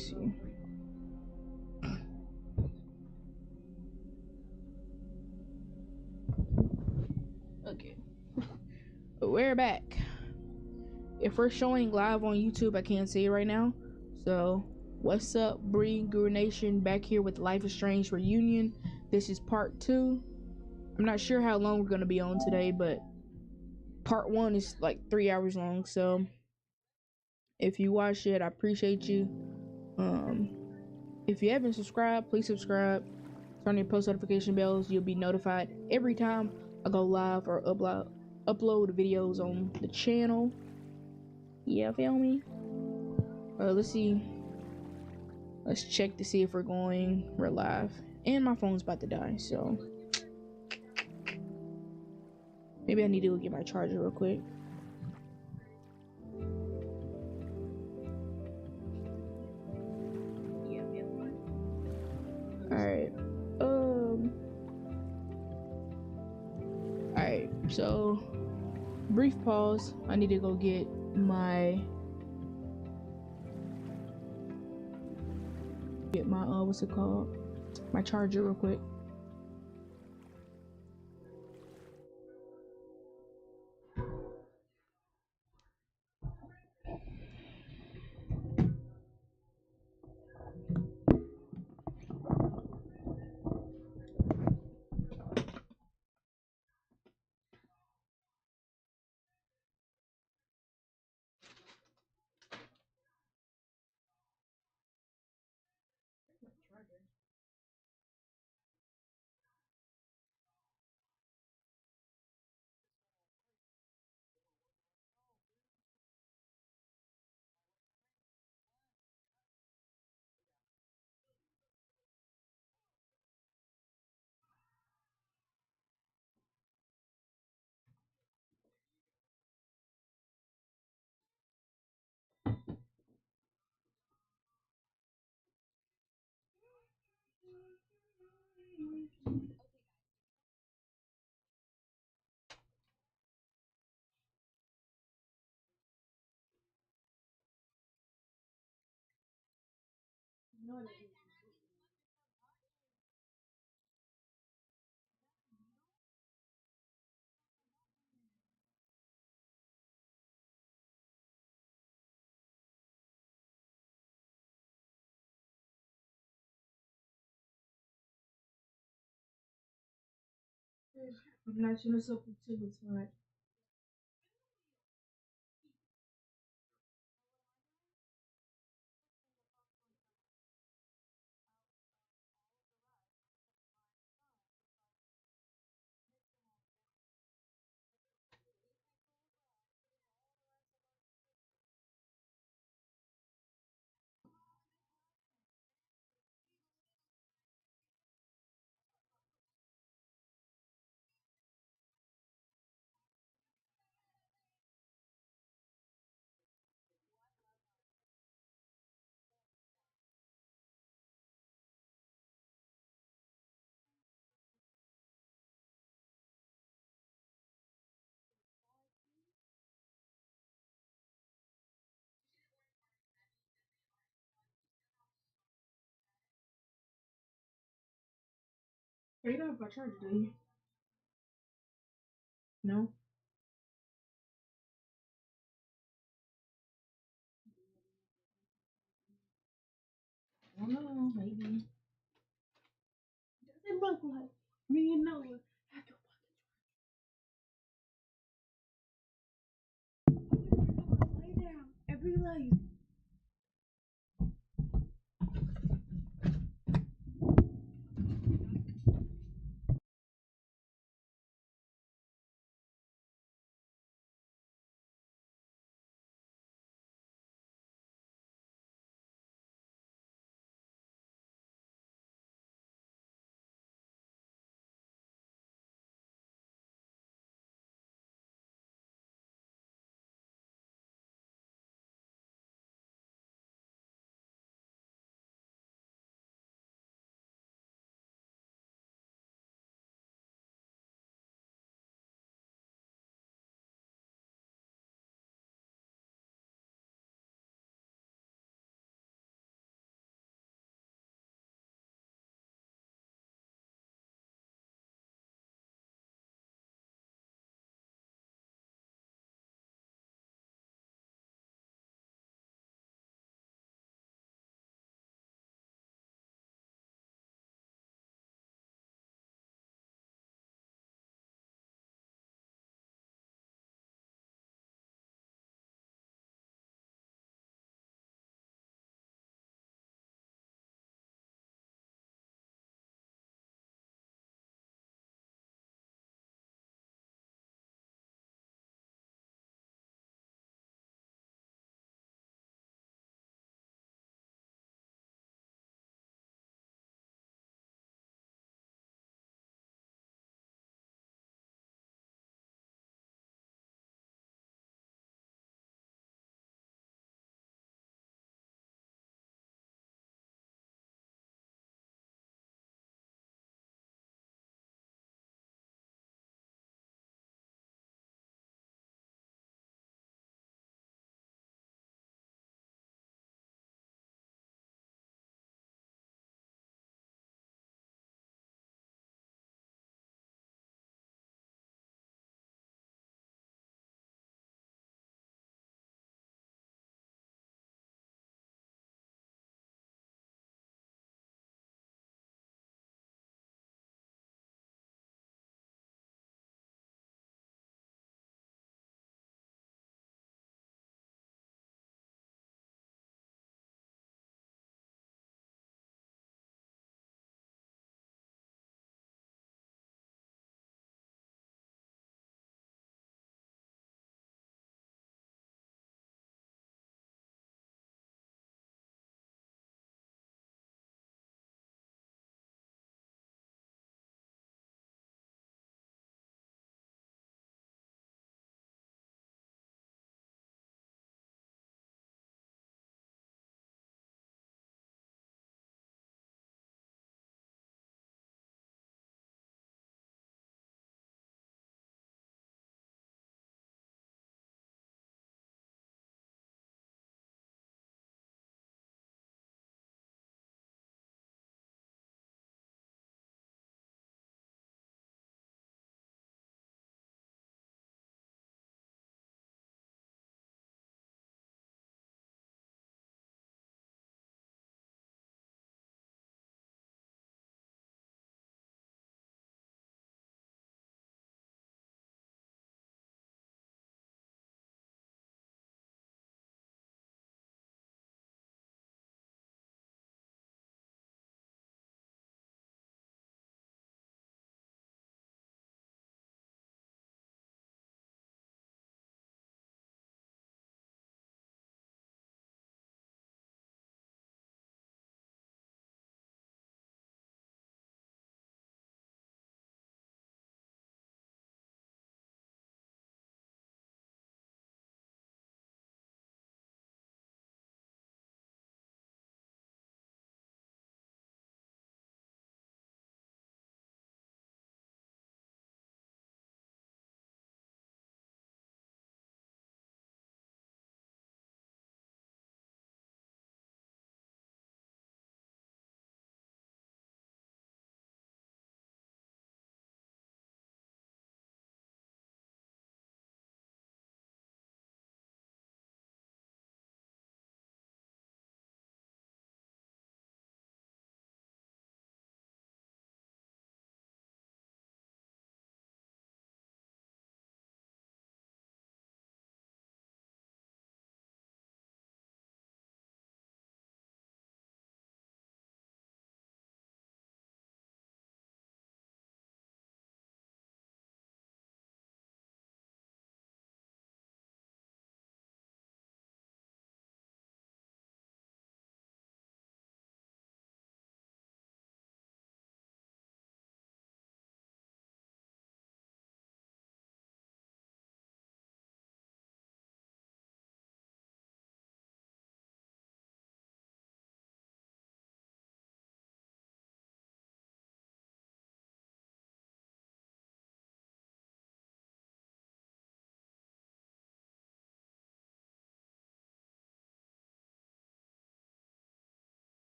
see. Okay, we're back. If we're showing live on YouTube, I can't say it right now. So, what's up, Bree Guru Nation? Back here with Life is Strange reunion. This is part 2. I'm not sure how long we're gonna be on today, but part 1 is like 3 hours long. So, if you watch it, I appreciate you. If you haven't subscribed, please subscribe. Turn on your post notification bells. You'll be notified every time I go live or upload videos on the channel. Yeah, feel me? Let's see. Let's check to see if we're live. And my phone's about to die, so maybe I need to go get my charger real quick. Alright. Alright, so brief pause. I need to go get my what's it called? My charger real quick. I'm not sure what's up with tonight. You don't have my charger, do you? No? I don't know, maybe. Doesn't look like me and Noah have to lay down every night.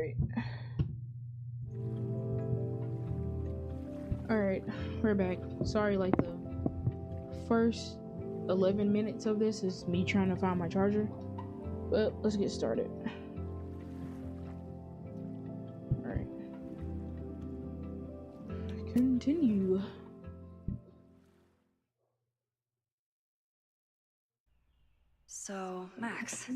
right. Alright, we're back. Sorry, like the first 11 minutes of this is me trying to find my charger. But let's get started. Alright. Continue. So, Max,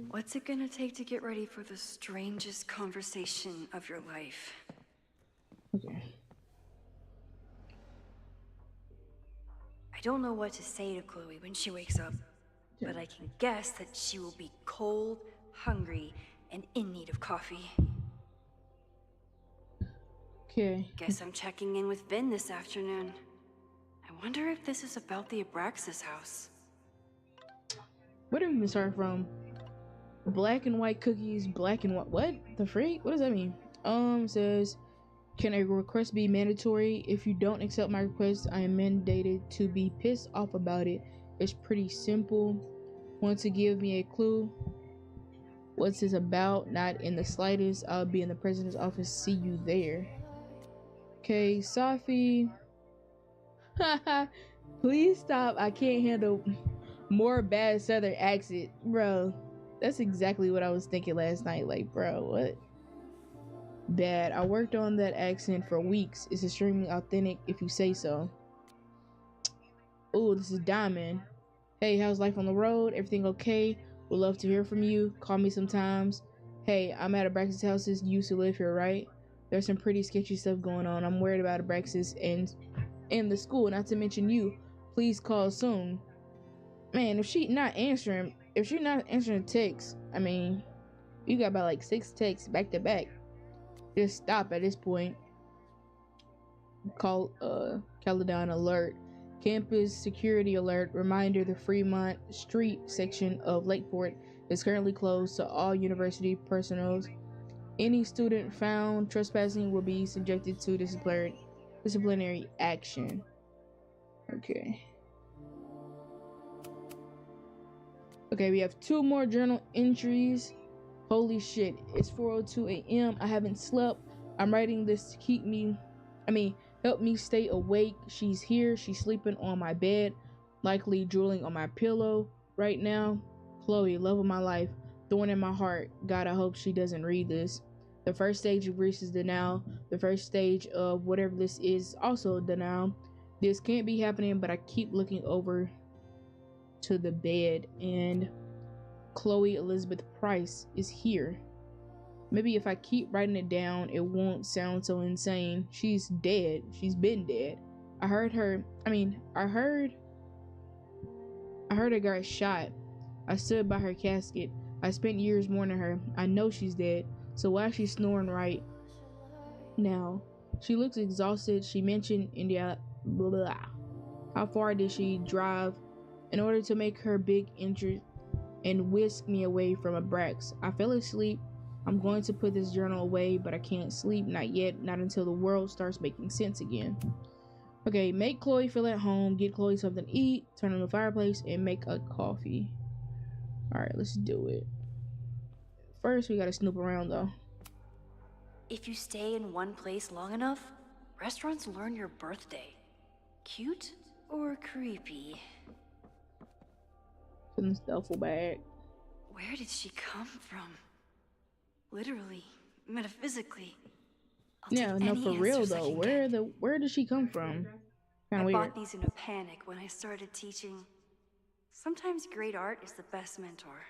what's it gonna take to get ready for the strangest conversation of your life? Okay. I don't know what to say to Chloe when she wakes up, but I can guess that she will be cold, hungry, and in need of coffee. Okay. Guess I'm checking in with Vin this afternoon. I wonder if this is about the Abraxas house. Where do we even start from? Black and white cookies, black and white. What the freak? What does that mean? Says, can a request be mandatory? If you don't accept my request, I am mandated to be pissed off about it. It's pretty simple. Want to give me a clue? What's this about? Not in the slightest. I'll be in the president's office. See you there. Okay, Safi. Haha. Please stop. I can't handle more bad southern accent. Bro, that's exactly what I was thinking last night. Like, bro, what? Dad, I worked on that accent for weeks. It's extremely authentic if you say so. Oh, this is Diamond. Hey, how's life on the road? Everything okay? Would love to hear from you. Call me sometimes. Hey, I'm at Abraxas houses. You used to live here, right? There's some pretty sketchy stuff going on. I'm worried about Abraxas and the school, not to mention you. Please call soon. Man, if she's not answering texts, I mean, you got about like 6 texts back to back. Just stop at this point. Call Caledon alert. Campus security alert. Reminder, the Fremont Street section of Lakeport is currently closed to all university personnel. Any student found trespassing will be subjected to disciplinary action. Okay. Okay, we have 2 more journal entries. Holy shit, it's 4:02 a.m. I haven't slept. I'm writing this to help me stay awake. She's here. She's sleeping on my bed, likely drooling on my pillow right now. Chloe, love of my life, thorn in my heart. God, I hope she doesn't read this. The first stage of grief is denial. The first stage of whatever this is also denial. This can't be happening, but I keep looking over to the bed and Chloe Elizabeth Price is here. Maybe if I keep writing it down, it won't sound so insane. She's dead. She's been dead. I heard her got shot. I stood by her casket. I spent years mourning her. I know she's dead. So why is she snoring right now? She looks exhausted. She mentioned India. Blah, blah. How far did she drive in order to make her big interest and whisk me away from Abrax? I fell asleep. I'm going to put this journal away, but I can't sleep. Not yet. Not until the world starts making sense again. Okay, make Chloe feel at home. Get Chloe something to eat. Turn on the fireplace and make a coffee. Alright, let's do it. First, we gotta snoop around though. If you stay in one place long enough, restaurants learn your birthday. Cute or creepy? In this duffel bag. Where did she come from? Literally, metaphysically. Yeah, no, for real though. Where did she come from? Kinda I weird. bought these in a panic when I started teaching. Sometimes great art is the best mentor.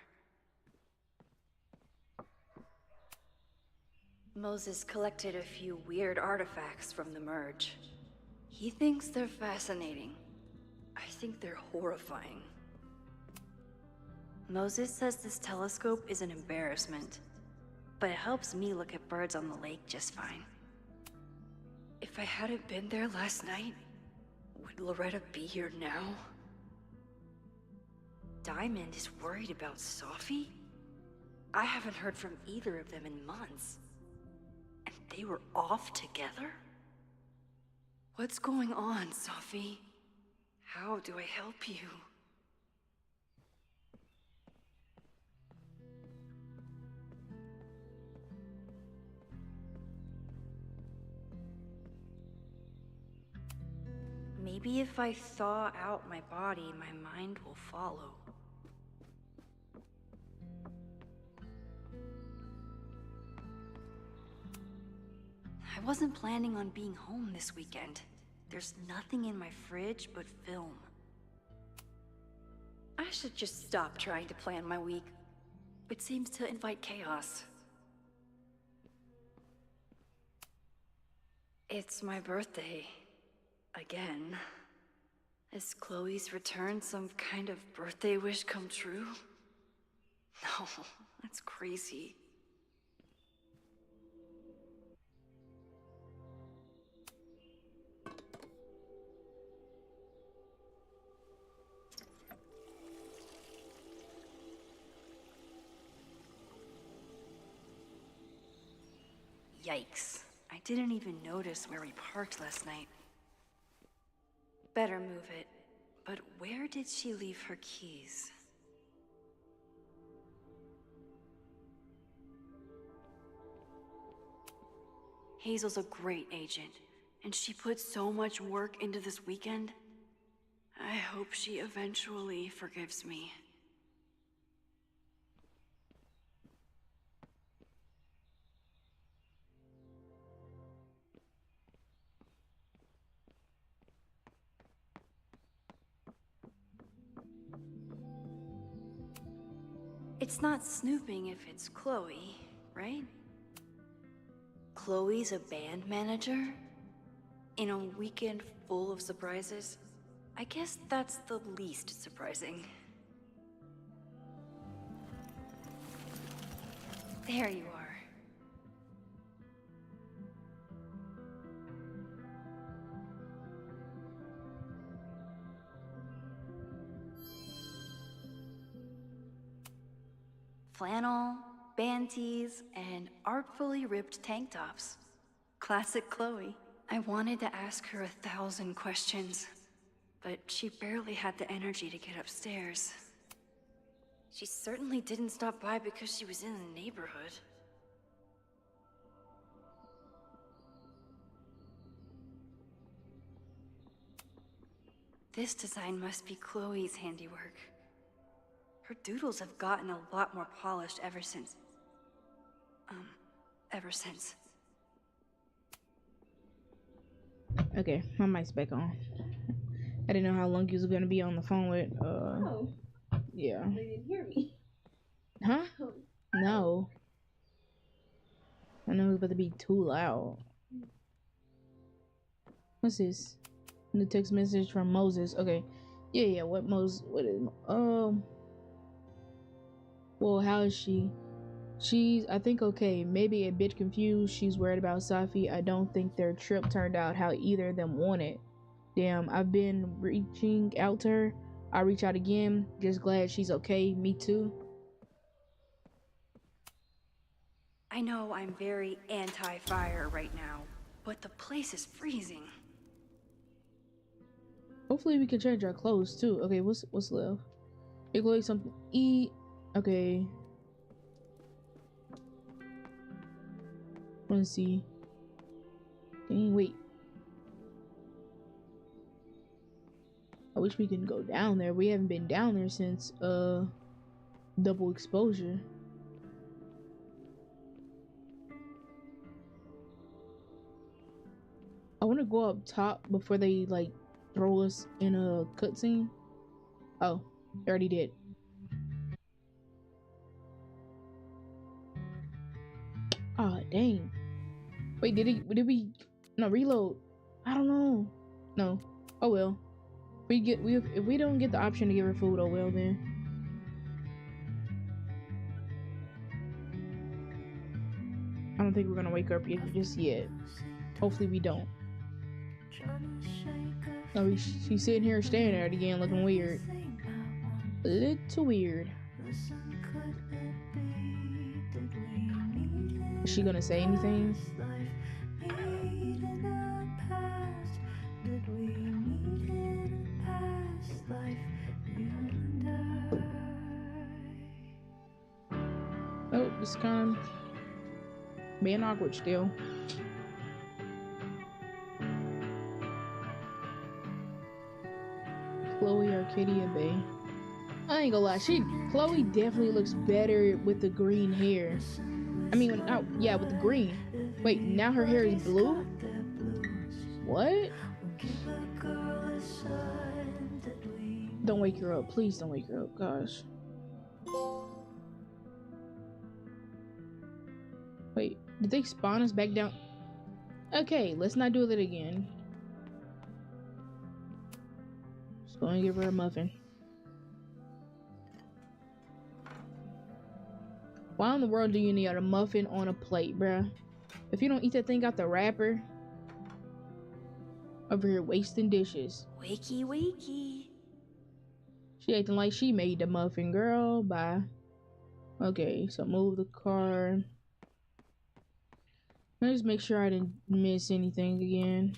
Moses collected a few weird artifacts from the merge. He thinks they're fascinating. I think they're horrifying. Moses says this telescope is an embarrassment, but it helps me look at birds on the lake just fine. If I hadn't been there last night, would Loretta be here now? Diamond is worried about Safi? I haven't heard from either of them in months. And they were off together? What's going on, Safi? How do I help you? Maybe if I thaw out my body, my mind will follow. I wasn't planning on being home this weekend. There's nothing in my fridge but film. I should just stop trying to plan my week. It seems to invite chaos. It's my birthday. Again. Is Chloe's return some kind of birthday wish come true? No, that's crazy. Yikes. I didn't even notice where we parked last night. Better move it. But where did she leave her keys? Hazel's a great agent, and she put so much work into this weekend. I hope she eventually forgives me. It's not snooping if it's Chloe, right? Chloe's a band manager? In a weekend full of surprises? I guess that's the least surprising. There you are. Flannel, band tees, and artfully ripped tank tops. Classic Chloe. I wanted to ask her 1,000 questions, but she barely had the energy to get upstairs. She certainly didn't stop by because she was in the neighborhood. This design must be Chloe's handiwork. Her doodles have gotten a lot more polished ever since. Okay, my mic's back on. I didn't know how long you was gonna be on the phone with. Oh, Yeah. they didn't hear me. Huh? No. I know it was about to be too loud. What's this? New text message from Moses. Okay. Yeah. What Moses? What is? Well, how is she? She's, I think, okay. Maybe a bit confused. She's worried about Safi. I don't think their trip turned out how either of them wanted. Damn, I've been reaching out to her. I'll reach out again. Just glad she's okay. Me too. I know I'm very anti-fire right now, but the place is freezing. Hopefully we can change our clothes too. Okay, what's left? Get Chloe something to eat. Okay. Let's see. Dang, wait. I wish we can go down there. We haven't been down there since double exposure. I want to go up top before they like throw us in a cutscene. Oh, they already did. Ah, dang. Wait, did we no reload? I don't know. No. Oh well. If we don't get the option to give her food, oh well then. I don't think we're gonna wake her up just yet. Hopefully we don't. No, she's sitting here staring at it again, looking weird. A little weird. Is she gonna say anything? Oh, this kind of being awkward still. Chloe Arcadia Bay. I ain't gonna lie, Chloe definitely looks better with the green hair. I mean, yeah, with the green. Wait, now her hair is blue? What? Don't wake her up. Please don't wake her up, gosh. Wait, did they spawn us back down? Okay, let's not do that again. Just gonna give her a muffin. Why in the world do you need a muffin on a plate, bruh? If you don't eat that thing out the wrapper, over here wasting dishes. Wakey, wakey. She acting like she made the muffin, girl. Bye. Okay, so move the car. Let's just make sure I didn't miss anything again.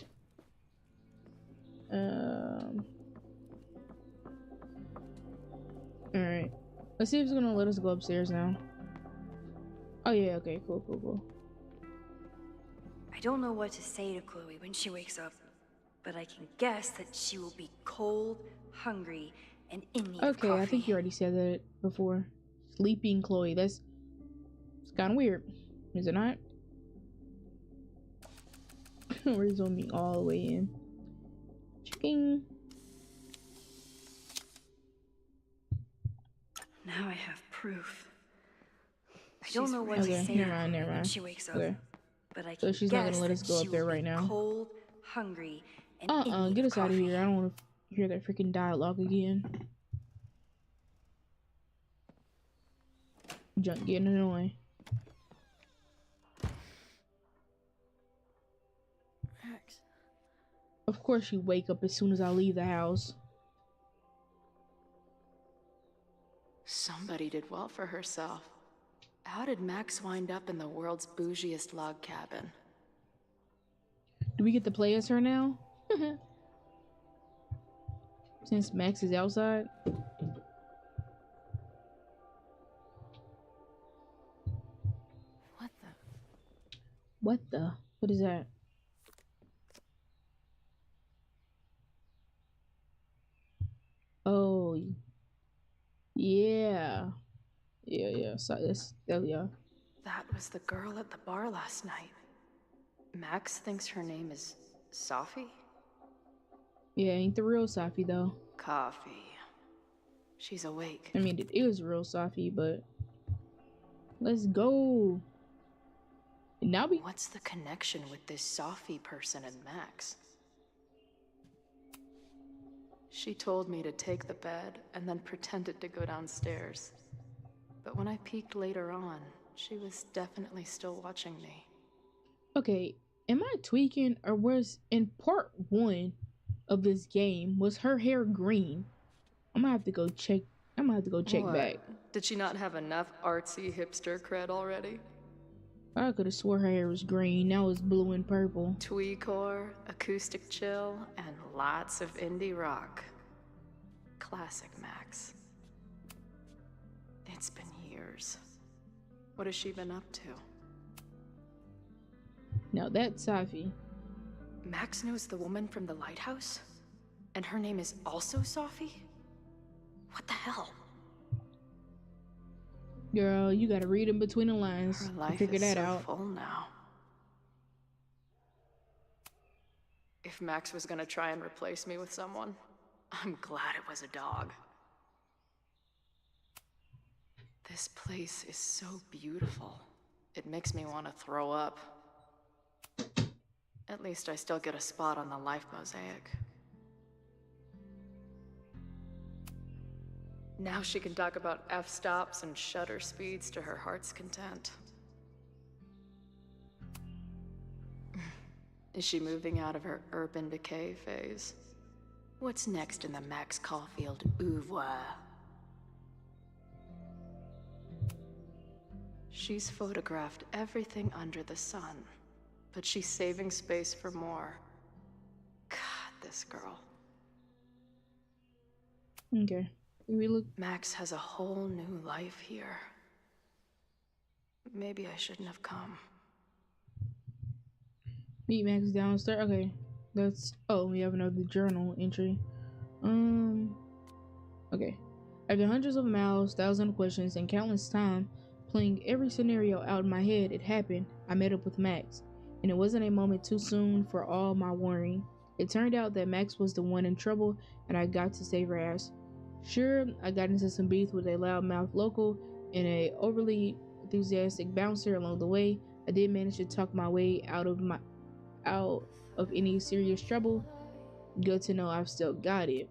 Alright. Let's see if it's gonna let us go upstairs now. Oh yeah, okay, cool. I don't know what to say to Chloe when she wakes up, but I can guess that she will be cold, hungry, and in need of coffee. Okay, I think you already said that before. Sleeping Chloe, it's kind of weird, is it not? We're zooming all the way in. Checking. Now I have proof. I don't know what to say never mind. when she wakes up, but I can so she's not gonna let us guess go up there right now. Cold, hungry, and get us out of here. I don't want to hear that freaking dialogue again. Junk getting annoying. Max. Of course you wake up as soon as I leave the house. Somebody did well for herself. How did Max wind up in the world's bougiest log cabin? Do we get to play as her now? Since Max is outside? What the? What is that? Oh. Yeah. Yeah. So this, yeah. That was the girl at the bar last night. Max thinks her name is Sophie? Yeah, ain't the real Sophie though. Coffee. She's awake. I mean, it is real Sophie, but let's go. And now What's the connection with this Sophie person and Max? She told me to take the bed and then pretended to go downstairs. But when I peeked later on, she was definitely still watching me. Okay, am I tweaking, or was in part 1 of this game was her hair green? I'm gonna have to go check. What? Back. Did she not have enough artsy hipster cred already? I could have swore her hair was green. Now it's blue and purple. Tweecore, acoustic chill, and lots of indie rock. Classic Max. It's been years. What has she been up to? Now that's Sophie. Max knows the woman from the lighthouse? And her name is also Sophie? What the hell? Girl, you gotta read in between the lines Her to life figure is that so out. full now. If Max was gonna try and replace me with someone, I'm glad it was a dog. This place is so beautiful. It makes me want to throw up. At least I still get a spot on the life mosaic. Now she can talk about f-stops and shutter speeds to her heart's content. Is she moving out of her urban decay phase? What's next in the Max Caulfield oeuvre? She's photographed everything under the sun, but she's saving space for more. God, this girl. Okay. We look. Max has a whole new life here. Maybe I shouldn't have come. Meet Max downstairs. Okay. That's. Oh, we have another journal entry. Okay. After hundreds of miles, thousands of questions, and countless time playing every scenario out in my head, it happened. I met up with Max, and it wasn't a moment too soon for all my worrying. It turned out that Max was the one in trouble, and I got to save her ass. Sure, I got into some beef with a loudmouth local and a overly enthusiastic bouncer along the way. I did manage to talk my way out of any serious trouble. Good to know I've still got it.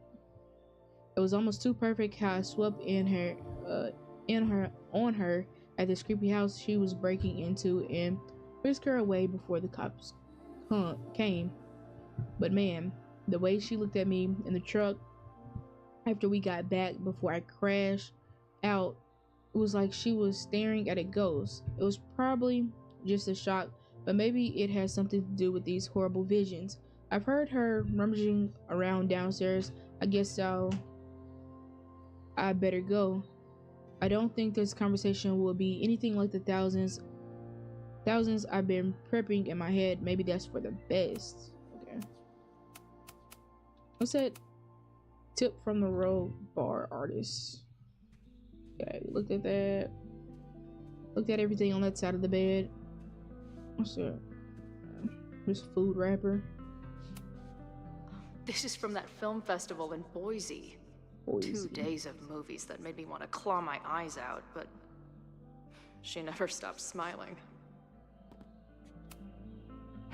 It was almost too perfect how I swept on her at this creepy house she was breaking into and whisked her away before the cops came. But man, the way she looked at me in the truck after we got back before I crashed out, it was like she was staring at a ghost. It was probably just a shock, but maybe it has something to do with these horrible visions. I've heard her rummaging around downstairs. I guess I better go. I don't think this conversation will be anything like the thousands I've been prepping in my head. Maybe that's for the best. Okay. What's that? Tip from the road bar artist. Okay, looked at that. Looked at everything on that side of the bed. What's that? This food wrapper. This is from that film festival in Boise. 2 days of movies that made me want to claw my eyes out, but she never stopped smiling.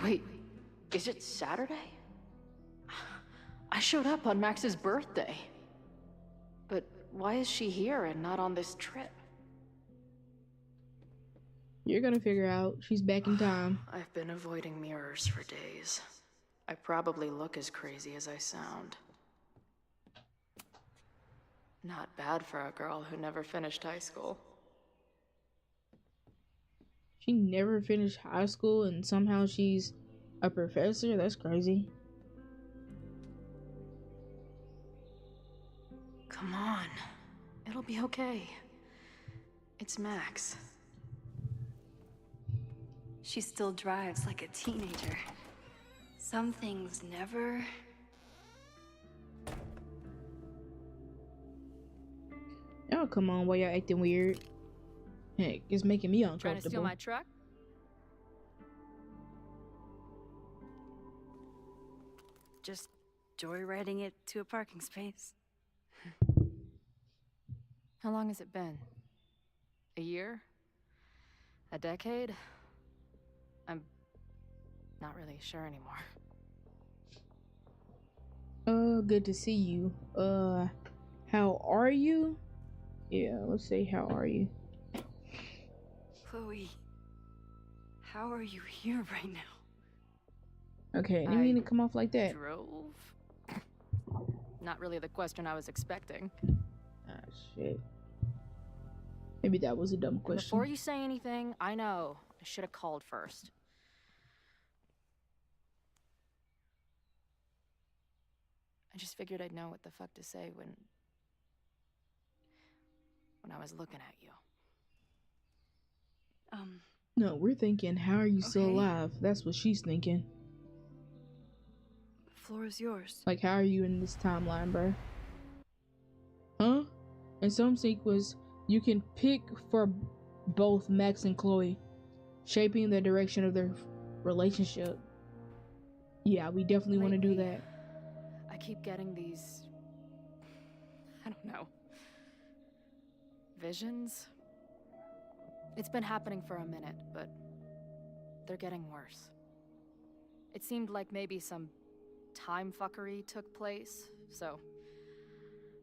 Wait, is it Saturday? I showed up on Max's birthday. But why is she here and not on this trip? You're gonna figure out. She's back in time. I've been avoiding mirrors for days. I probably look as crazy as I sound. Not bad for a girl who never finished high school. She never finished high school and somehow she's a professor? That's crazy. Come on. It'll be okay. It's Max. She still drives like a teenager. Some things never... Y'all come on, why y'all acting weird? Heck, it's making me uncomfortable. Trying to steal my truck? just joyriding it to a parking space. How long has it been? A year? A decade? I'm not really sure anymore. Good to see you. How are you? Yeah, let's say how are you? Chloe, how are you here right now? Okay, I didn't mean to come off like that. Drove? Not really the question I was expecting. Ah, shit. Maybe that was a dumb question. Before you say anything, I know. I should have called first. I just figured I'd know what the fuck to say when I was looking at you. No, we're thinking, how are you still Okay. alive? That's what she's thinking. The floor is yours. Like, how are you in this timeline, bro? Huh? In some sequence, you can pick for both Max and Chloe, shaping the direction of their relationship. Yeah, we definitely want to do Lately, that. I keep getting these... I don't know. Visions? It's been happening for a minute, but they're getting worse. It seemed like maybe some time fuckery took place, so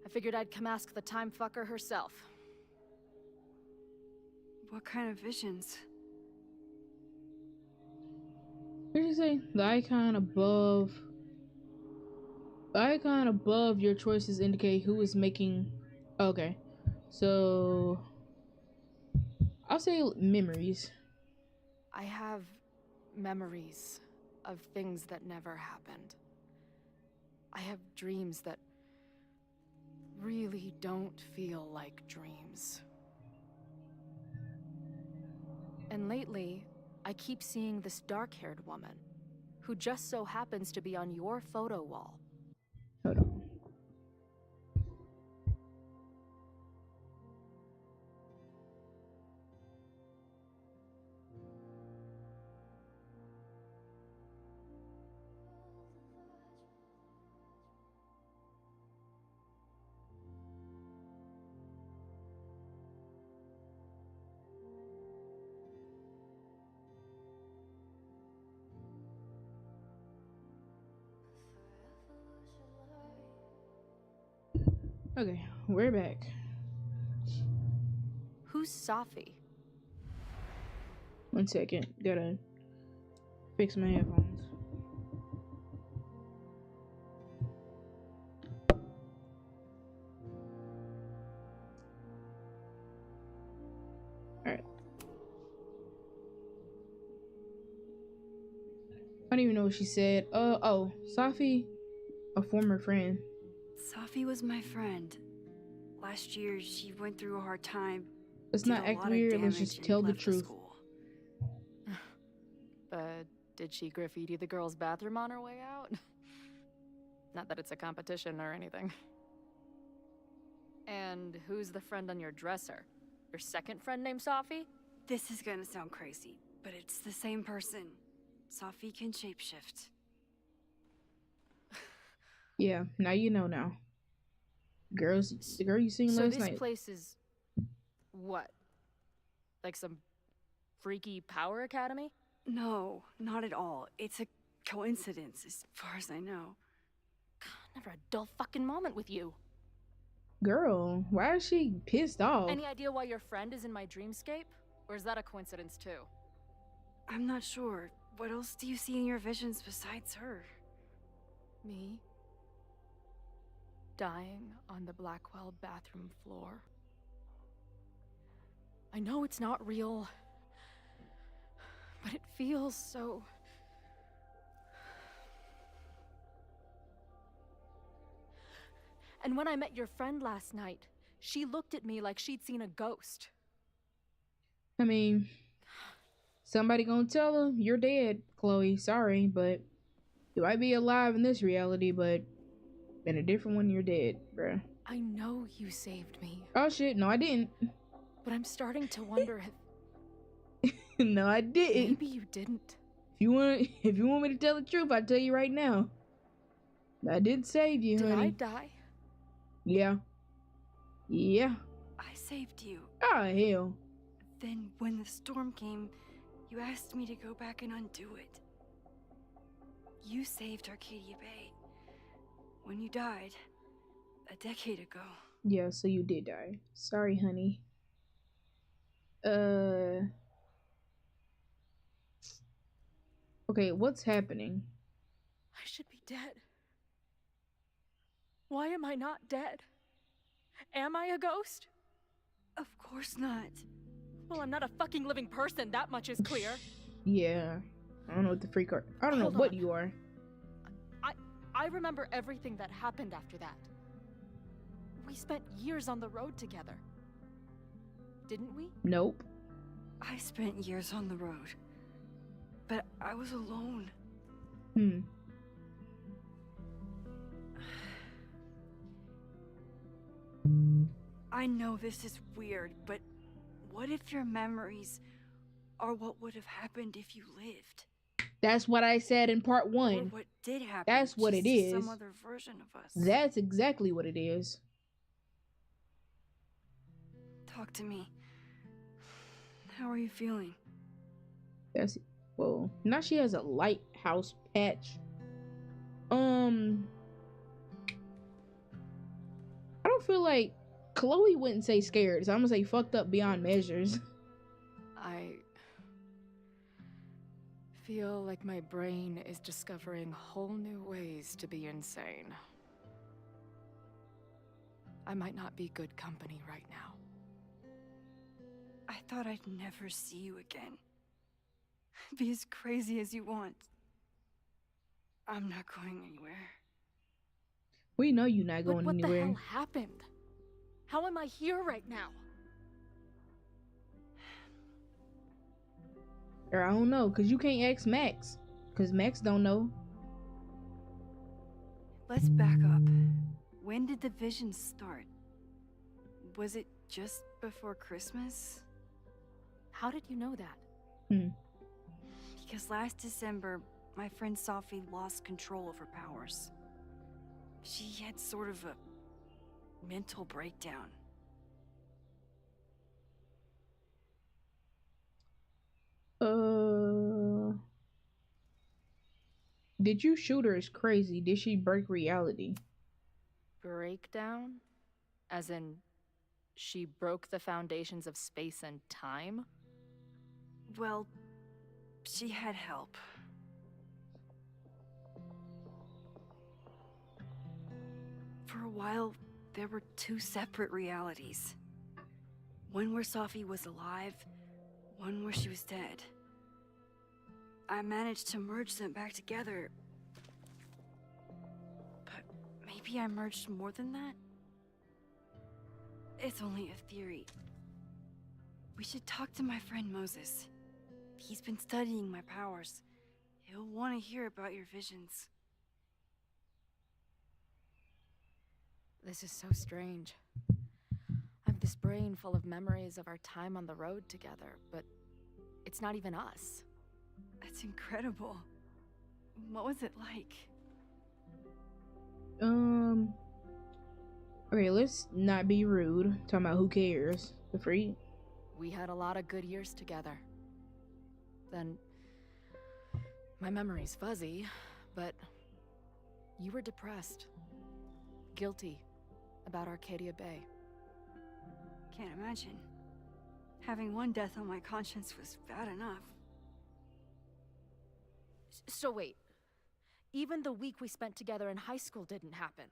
I figured I'd come ask the time fucker herself. What kind of visions? What did you say? The icon above your choices indicate who is making... Okay. So... I'll say memories. I have memories of things that never happened. I have dreams that really don't feel like dreams. And lately, I keep seeing this dark-haired woman who just so happens to be on your photo wall. Hold on. Okay, we're back. Who's Safi? 1 second. Gotta fix my headphones. Alright. I don't even know what she said. Oh, Safi, a former friend. Safi was my friend. Last year, she went through a hard time. Let's Did not a act lot of weird. Let's damage just and tell the left truth. school. Did she graffiti the girls' bathroom on her way out? Not that it's a competition or anything. And who's the friend on your dresser? Your second friend named Safi? This is gonna sound crazy, but it's the same person. Safi can shapeshift. Yeah, now you know now. Girls, the girl you seen So last this night. place is... what? Like some freaky power academy? No, not at all. It's a coincidence, as far as I know. Never a dull fucking moment with you. Girl, why is she pissed off? Any idea why your friend is in my dreamscape? Or is that a coincidence too? I'm not sure. What else do you see in your visions besides her? Me? Dying on the Blackwell bathroom floor. I know it's not real, but it feels so... And when I met your friend last night, she looked at me like she'd seen a ghost. I mean, somebody gonna tell her you're dead, Chloe. Sorry, but you might be alive in this reality, but in a different one, you're dead, bruh. I know you saved me, Oh shit, no, I didn't. but I'm starting to wonder if No, I didn't. maybe you didn't. If you want me to tell the truth, I'll tell you right now. I did save you, Did I honey. die? Yeah. Yeah. I saved you. Oh, hell. Then, when the storm came, you asked me to go back and undo it. You saved Arcadia Bay. When you died, a decade ago. Yeah, so you did die. Sorry, honey. Okay, what's happening? I should be dead. Why am I not dead? Am I a ghost? Of course not. Well, I'm not a fucking living person, that much is clear. Yeah. I don't know what the freak are. I don't know Hold what on. you are. I remember everything that happened after that. We spent years on the road together. Didn't we? Nope. I spent years on the road. But I was alone. Hmm. I know this is weird, but what if your memories are what would have happened if you lived? That's what I said in part Or 1. what did happen? That's what just it is. Some other version of us. That's exactly what it is. Talk to me. How are you feeling? That's well. Now she has a lighthouse patch. I don't feel like Chloe wouldn't say scared, so I'm gonna say fucked up beyond measures. I feel like my brain is discovering whole new ways to be insane. I might not be good company right now. I thought I'd never see you again. Be as crazy as you want. I'm not going anywhere. We know you're not But going what anywhere. the hell happened? How am I here right now? Or I don't know, cause you can't ask Max, cause Max don't know. Let's back up. When did the visions start? Was it just before Christmas? How did you know that? Because last December, my friend Safi lost control of her powers. She had sort of a mental breakdown. Did you shoot her as crazy? Did she break reality? Breakdown? As in, she broke the foundations of space and time? Well, she had help. For a while, there were two separate realities. One where Sophie was alive, one where she was dead. I managed to merge them back together. But maybe I merged more than that? It's only a theory. We should talk to my friend Moses. He's been studying my powers. He'll want to hear about your visions. This is so strange. I have this brain full of memories of our time on the road together, but it's not even us. That's incredible. What was it like? Okay, let's not be rude. Talking about who cares. The freak. We had a lot of good years together. Then, my memory's fuzzy, but you were depressed. Guilty about Arcadia Bay. Can't imagine. Having one death on my conscience was bad enough. So wait, even the week we spent together in high school didn't happen.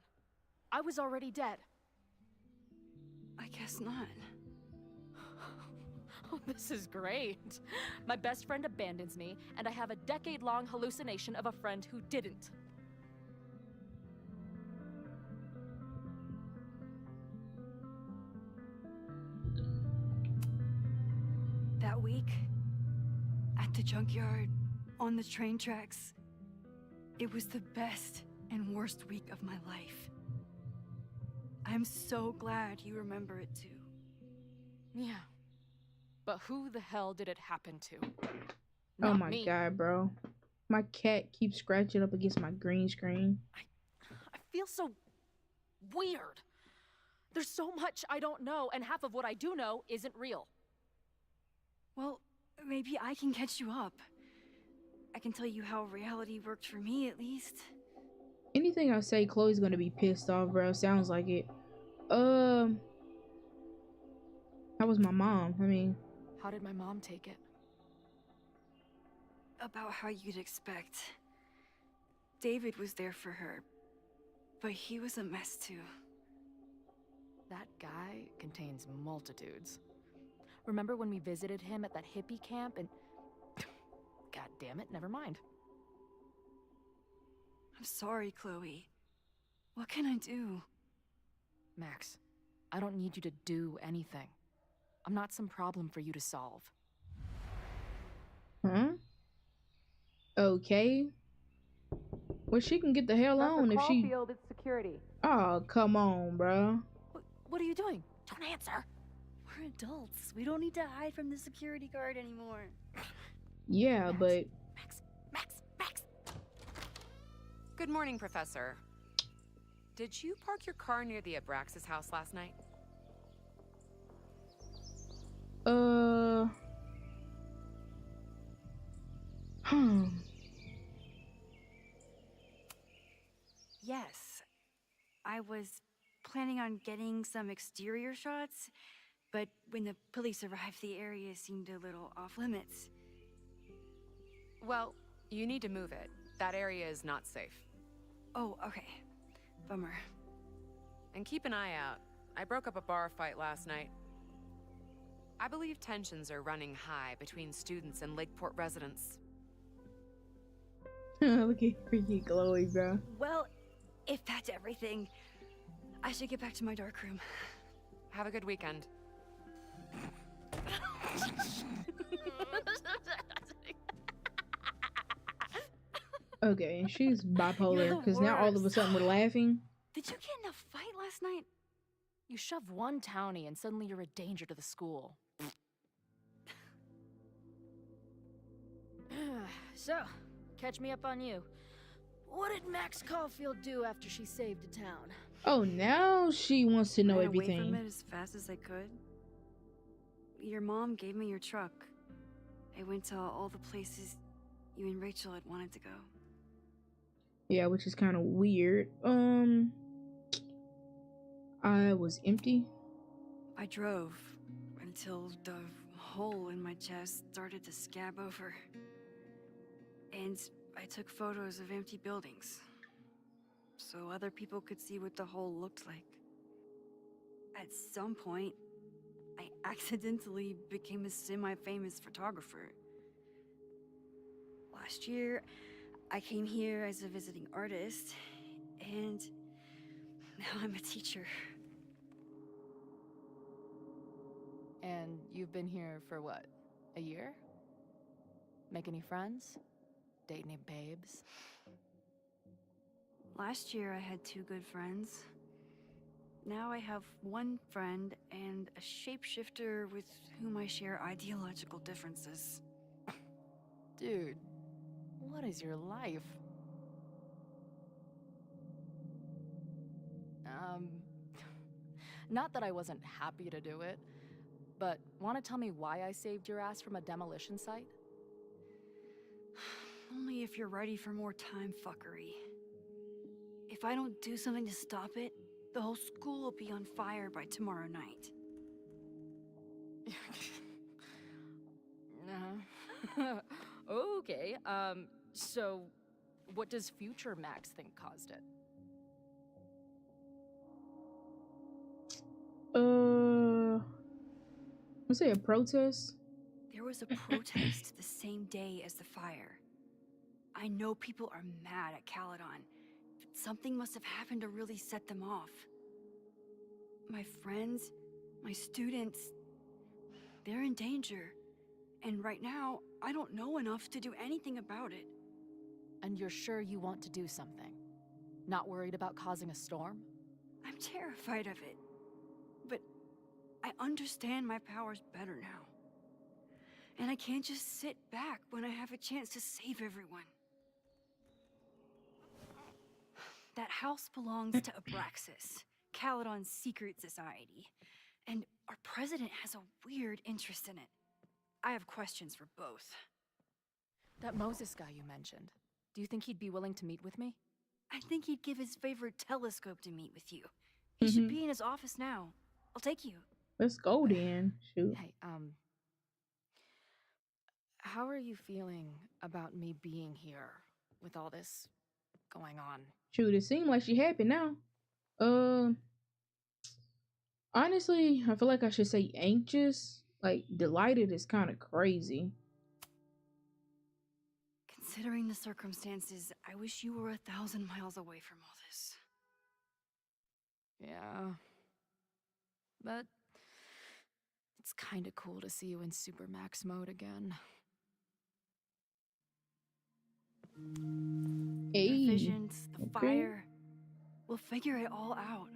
I was already dead. I guess not. Oh, this is great. My best friend abandons me, and I have a decade-long hallucination of a friend who didn't. That week, at the junkyard, on the train tracks, it was the best and worst week of my life. I'm so glad you remember it too. Yeah. But who the hell did it happen to? Oh Not my me. god, bro. My cat keeps scratching up against my green screen. I feel so weird. There's so much I don't know, and half of what I do know isn't real. Well, maybe I can catch you up. I can tell you how reality worked for me, at least. Anything I say, Chloe's gonna be pissed off, bro. Sounds like it. How was my mom? I mean, How did my mom take it? About how you'd expect. David was there for her, but he was a mess too. That guy contains multitudes. Remember when we visited him at that hippie camp and... God damn it, never mind. I'm sorry, Chloe. What can I do? Max, I don't need you to do anything. I'm not some problem for you to solve. huh? Okay. Well, she can get the hell on if she. It's security. Oh, come on, bro. What are you doing? Don't answer. We're adults. We don't need to hide from the security guard anymore. Yeah, Max, but Max. Good morning, Professor. Did you park your car near the Abraxas house last night? Yes. I was planning on getting some exterior shots, but when the police arrived, the area seemed a little off limits. Well, you need to move it. That area is not safe. Oh, okay. Bummer. And keep an eye out. I broke up a bar fight last night. I believe tensions are running high between students and Lakeport residents. Look at freaking Chloe, bro. Well, if that's everything, I should get back to my dark room. Have a good weekend. Okay, and she's bipolar You're the because now all of a worst. sudden we're laughing. Did you get in a fight last night? You shove one townie and suddenly you're a danger to the school. So, catch me up on you. What did Max Caulfield do after she saved a town? Oh, now she wants to know Ran away from everything. it as fast as I could. Your mom gave me your truck. I went to all the places you and Rachel had wanted to go. Yeah, which is kind of weird. I was empty. I drove until the hole in my chest started to scab over. And I took photos of empty buildings, so other people could see what the hole looked like. At some point, I accidentally became a semi-famous photographer. Last year, I came here as a visiting artist, and now I'm a teacher. And you've been here for what? A year? Make any friends? Date any babes? Last year, I had 2 good friends. Now I have 1 friend and a shapeshifter with whom I share ideological differences. Dude, what is your life? Not that I wasn't happy to do it, but want to tell me why I saved your ass from a demolition site? Only if you're ready for more time fuckery. If I don't do something to stop it, the whole school will be on fire by tomorrow night. Okay, so what does future Max think caused it? Let's say a protest. There was a protest the same day as the fire. I know people are mad at Caledon, but something must have happened to really set them off. My friends, my students, they're in danger. And right now, I don't know enough to do anything about it. And you're sure you want to do something? Not worried about causing a storm? I'm terrified of it. But I understand my powers better now. And I can't just sit back when I have a chance to save everyone. That house belongs to Abraxas, Caledon's secret society. And our president has a weird interest in it. I have questions for both. That Moses guy you mentioned, do you think he'd be willing to meet with me? I think he'd give his favorite telescope to meet with you. He should be in his office now. I'll take you. Let's go then. Shoot. Hey, how are you feeling about me being here with all this going on? Shoot, it seemed like she happy now. Honestly, I feel like I should say anxious. Like, delighted is kind of crazy. Considering the circumstances, I wish you were 1,000 miles away from all this. Yeah. But it's kind of cool to see you in Super Max mode again. Hey. The visions, the Okay. fire. We'll figure it all out.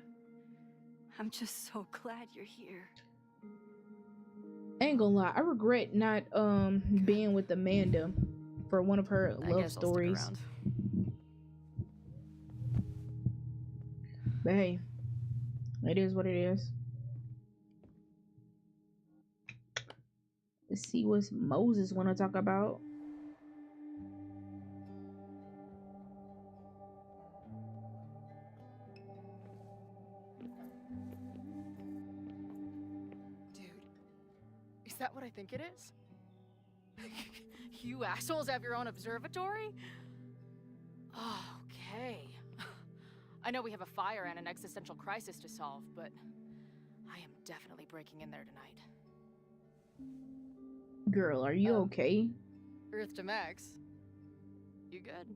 I'm just so glad you're here. I ain't gonna lie, I regret not being with Amanda for one of her I love guess stories. I'll stick But hey, it is what it is. Let's see what Moses wanna talk about. Is that what I think it is? You assholes have your own observatory? Okay. I know we have a fire and an existential crisis to solve, but I am definitely breaking in there tonight. Girl, are you okay? Earth to Max. You good?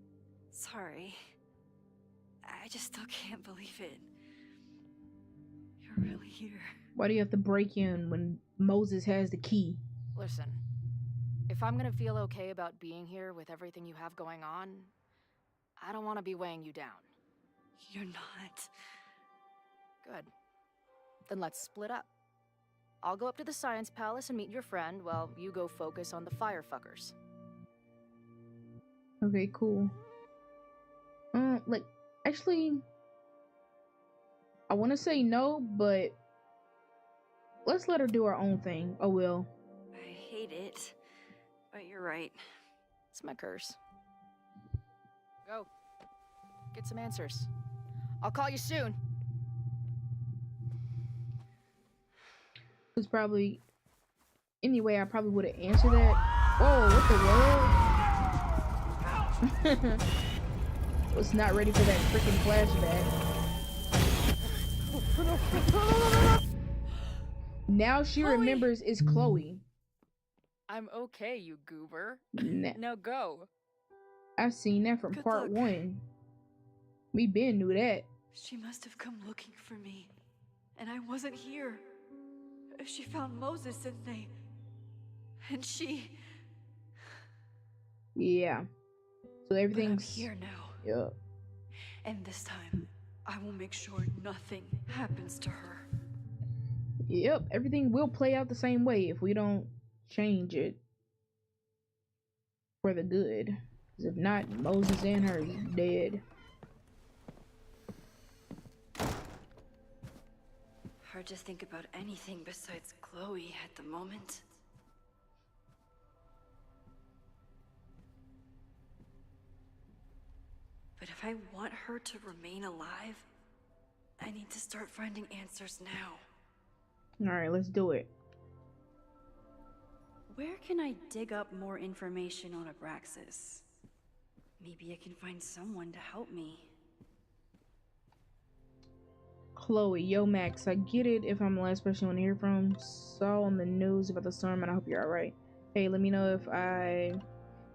Sorry. I just still can't believe it. You're really here. Why do you have to break in when Moses has the key? Listen, if I'm gonna feel okay about being here with everything you have going on, I don't want to be weighing you down. You're not. Good. Then let's split up. I'll go up to the Science Palace and meet your friend while you go focus on the firefuckers. Okay, cool. Like, actually, I want to say no, but let's let her do her own thing. Oh, well. I hate it, but you're right. It's my curse. Go. Get some answers. I'll call you soon. It's probably anyway. I probably would have answered that. Whoa! What the world? Was not ready for that freaking flashback. Now she Chloe! remembers it's Chloe. I'm okay, you goober. Nah, Now go. I seen that from Good part luck. 1. We been knew that. She must have come looking for me, and I wasn't here. She found Moses and she... Yeah. So But I'm everything's here now, Yup. and this time, I will make sure nothing happens to her. Yep. Everything will play out the same way if we don't change it for the good. 'Cause if not, Moses and her is dead. Hard to think about anything besides Chloe at the moment. But if I want her to remain alive, I need to start finding answers now. Alright, let's do it. Where can I dig up more information on Abraxas? Maybe I can find someone to help me. Chloe, yo Max, I get it if I'm the last person you want to hear from. Saw on the news about the storm and I hope you're alright. Hey, let me know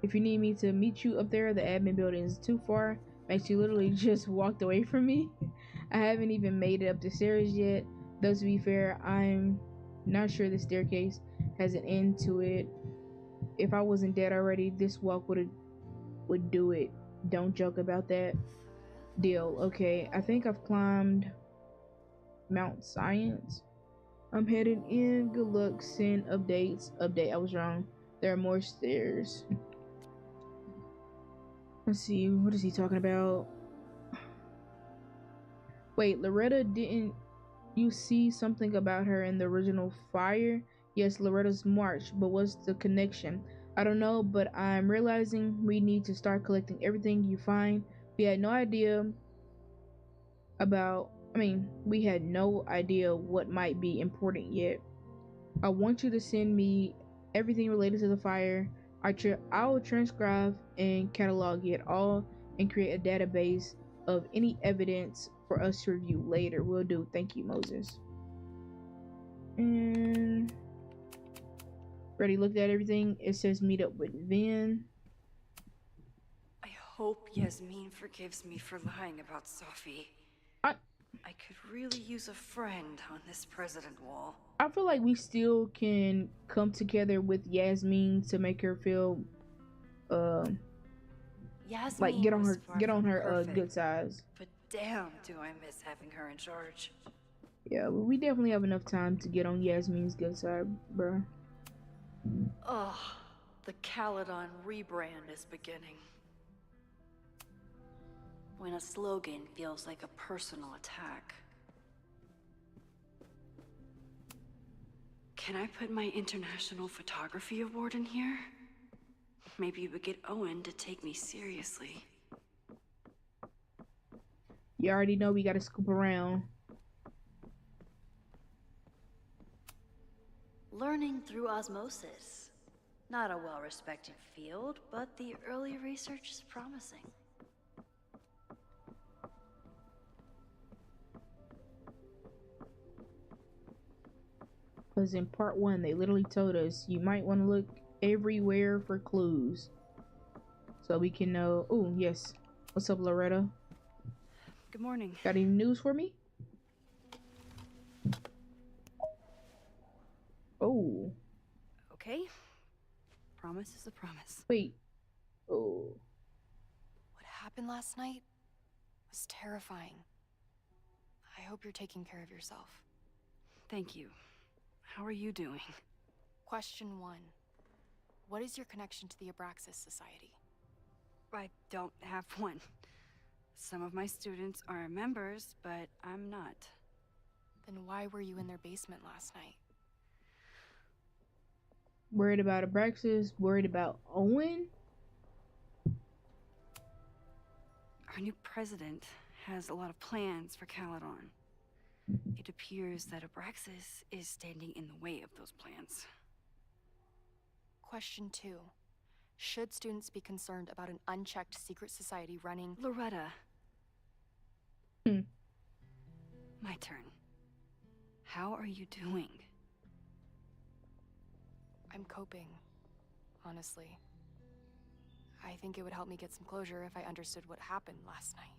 if you need me to meet you up there. The admin building is too far. Max, you literally just walked away from me. I haven't even made it up the stairs yet. Though to be fair, I'm not sure the staircase has an end to it. If I wasn't dead already, this walk would do it. Don't joke about that. Deal. Okay, I think I've climbed Mount Science. I'm headed in. Good luck. Send updates. Update. I was wrong. There are more stairs. Let's see. What is he talking about? Wait, Loretta, didn't you see something about her in the original Fire? Yes, Loretta's march, but what's the connection? I don't know, but I'm realizing we need to start collecting everything you find. We had no idea what might be important yet. I want you to send me everything related to the fire. I'll transcribe and catalog it all and create a database of any evidence for us to review later. Will do. Thank you, Moses. And already looked at everything. It says meet up with Vin. I hope Yasmin forgives me for lying about Safi. I could really use a friend on this president wall. I feel like we still can come together with Yasmin to make her feel Yasmin like get on was her far from perfect, good size. but damn do I miss having her in charge. Yeah, but we definitely have enough time to get on Yasmin's good side, bro. Ugh, the Caledon rebrand is beginning. When a slogan feels like a personal attack. Can I put my International Photography Award in here? Maybe we get Owen to take me seriously. You already know we gotta scoop around. Learning through osmosis. Not a well-respected field, but the early research is promising. Because in part 1, they literally told us you might want to look everywhere for clues. So we can know. Oh, yes. What's up, Loretta? Good morning. Got any news for me? Oh. Okay. Promise is a promise. Wait. Oh. What happened last night was terrifying. I hope you're taking care of yourself. Thank you. How are you doing? Question 1. What is your connection to the Abraxas Society? I don't have one. Some of my students are members, but I'm not. Then why were you in their basement last night? Worried about Abraxas? Worried about Owen? Our new president has a lot of plans for Caledon. It appears that Abraxas is standing in the way of those plans. Question 2. Should students be concerned about an unchecked secret society running... Loretta. Hmm. My turn. How are you doing? I'm coping, honestly. I think it would help me get some closure if I understood what happened last night.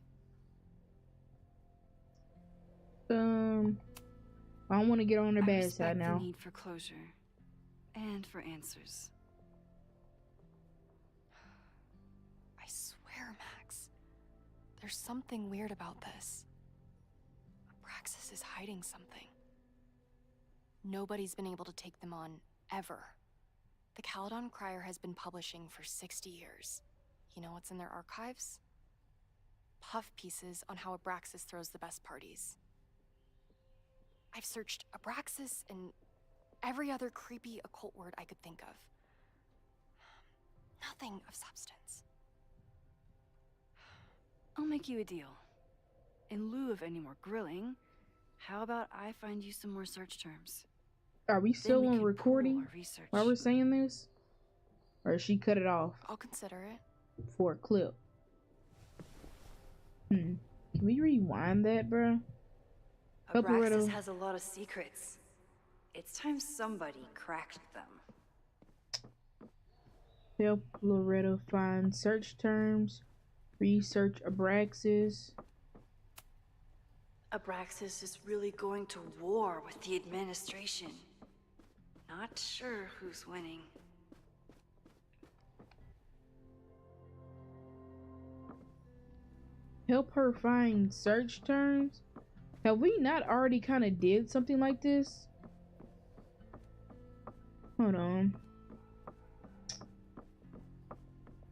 I don't want to get on the I bad respect side now. the need for closure and for answers. I swear, Max, there's something weird about this. Abraxas is hiding something. Nobody's been able to take them on, ever. The Caledon Crier has been publishing for 60 years. You know what's in their archives? Puff pieces on how Abraxas throws the best parties. I've searched Abraxas and every other creepy occult word I could think of. Nothing of substance. I'll make you a deal. In lieu of any more grilling, how about I find you some more search terms? Are we Then still we on can pool recording our research. while we're saying this? Or she cut it off I'll consider it. for a clip? Can we rewind that, bruh? Help Loretta. Abraxas has a lot of secrets. It's time somebody cracked them. Help Loretta find search terms. Research Abraxas. Abraxas is really going to war with the administration. Not sure who's winning. Help her find search terms? Have we not already kind of did something like this? Hold on.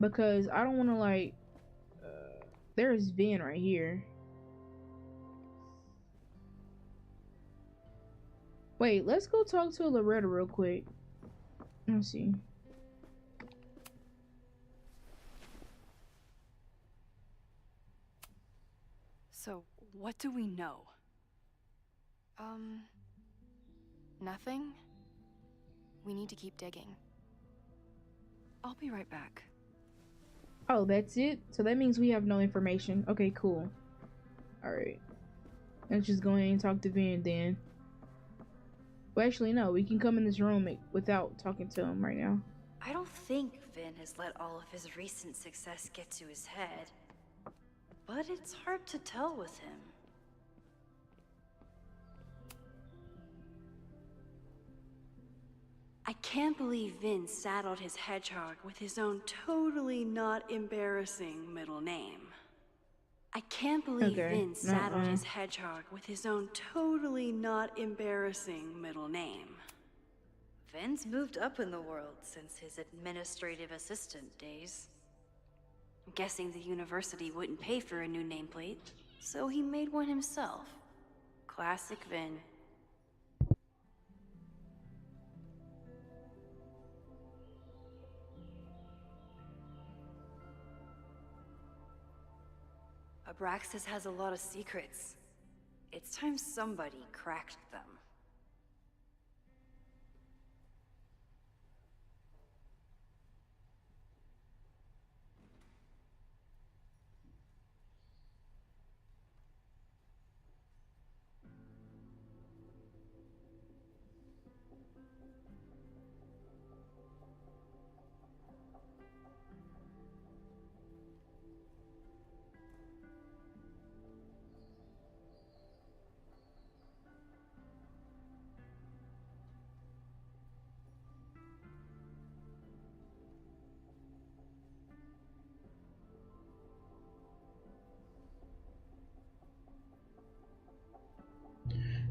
Because I don't want to like... there's Vin right here. Wait, let's go talk to Loretta real quick. Let's see. So, what do we know? Nothing? We need to keep digging. I'll be right back. Oh, that's it? So that means we have no information. Okay, cool. Alright. Let's just go ahead and talk to Vin then. Well, actually, no. We can come in this room without talking to him right now. I don't think Vin has let all of his recent success get to his head. But it's hard to tell with him. I can't believe Vin saddled his hedgehog with his own totally not embarrassing middle name. I can't believe Vin saddled his hedgehog with his own totally not embarrassing middle name. Vin's moved up in the world since his administrative assistant days. I'm guessing the university wouldn't pay for a new nameplate, so he made one himself. Classic Vin. Abraxas has a lot of secrets. It's time somebody cracked them.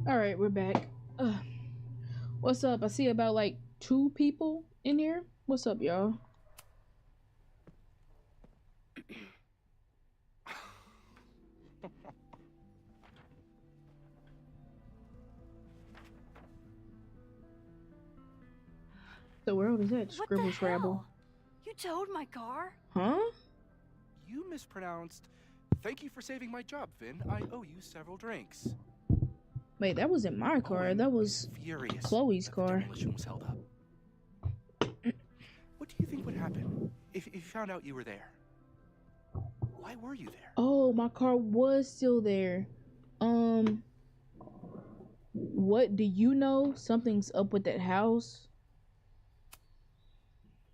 Alright, we're back. What's up? I see about like 2 people in here. What's up, y'all? The world is that? What Scribble the Scrabble. hell? You towed my car? Huh? You mispronounced. Thank you for saving my job, Vin. I owe you several drinks. Wait, that wasn't my car. Owen That was is furious Chloe's that car. The demolition was held up. What do you think would happen if you found out you were there? Why were you there? Oh, my car was still there. What do you know? Something's up with that house.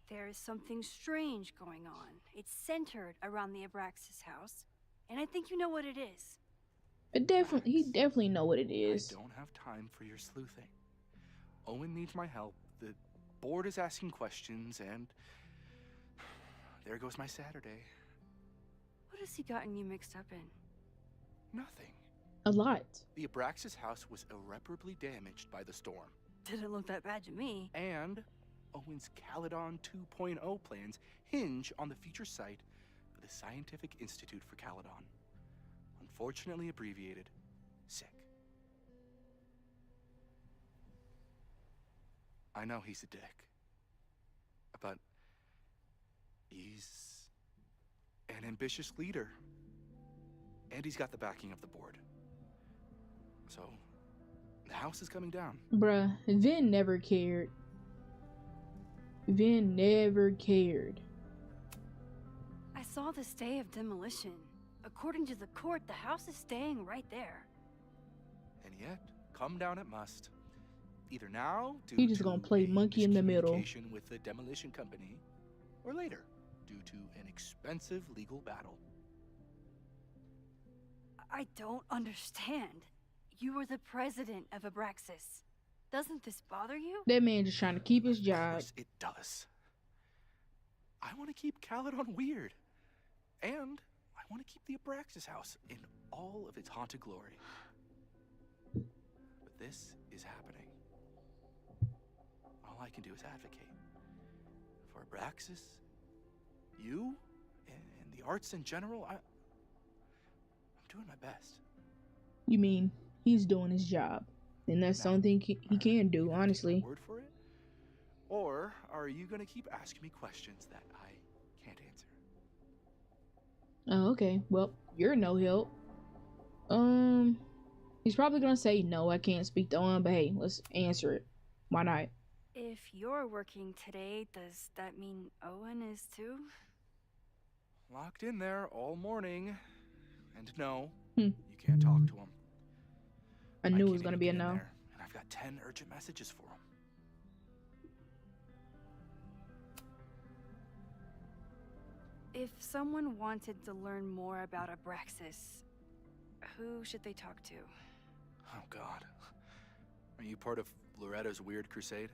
There is something strange going on. It's centered around the Abraxas house, and I think you know what it is. He definitely know what it is. I don't have time for your sleuthing. Owen needs my help. The board is asking questions, and there goes my Saturday. What has he gotten you mixed up in? Nothing. A lot. The Abraxas house was irreparably damaged by the storm. Didn't look that bad to me. And Owen's Caledon 2.0 plans hinge on the future site of the Scientific Institute for Caledon. Unfortunately abbreviated, SICK. I know he's a dick, but he's an ambitious leader. And he's got the backing of the board. So, the house is coming down. Bruh, Vin never cared. Vin never cared. I saw the stay of demolition. According to the court, the house is staying right there. And yet, come down it must. Either now, due He just to gonna play a monkey in the middle. miscommunication with the demolition company, or later, due to an expensive legal battle. I don't understand. You were the president of Abraxas. Doesn't this bother you? That man just trying to keep his Of job. course it does. I want to keep Caledon weird. And I want to keep the Abraxas house in all of its haunted glory. But this is happening. All I can do is advocate. For Abraxas, you, and the arts in general, I'm doing my best. You mean he's doing his job, and that's Now, something he can do, you gonna take my honestly. word for it? Or are you gonna keep asking me questions that I can't answer? Oh, okay. Well, you're no help. He's probably gonna say no. I can't speak to Owen, but hey, let's answer it. Why not? If you're working today, does that mean Owen is too? Locked in there all morning. And no, Hmm. you can't talk to him. I knew it can't was gonna even be a get in no. there, and I've got 10 urgent messages for him. If someone wanted to learn more about Abraxas, who should they talk to? Oh God. Are you part of Loretta's weird crusade?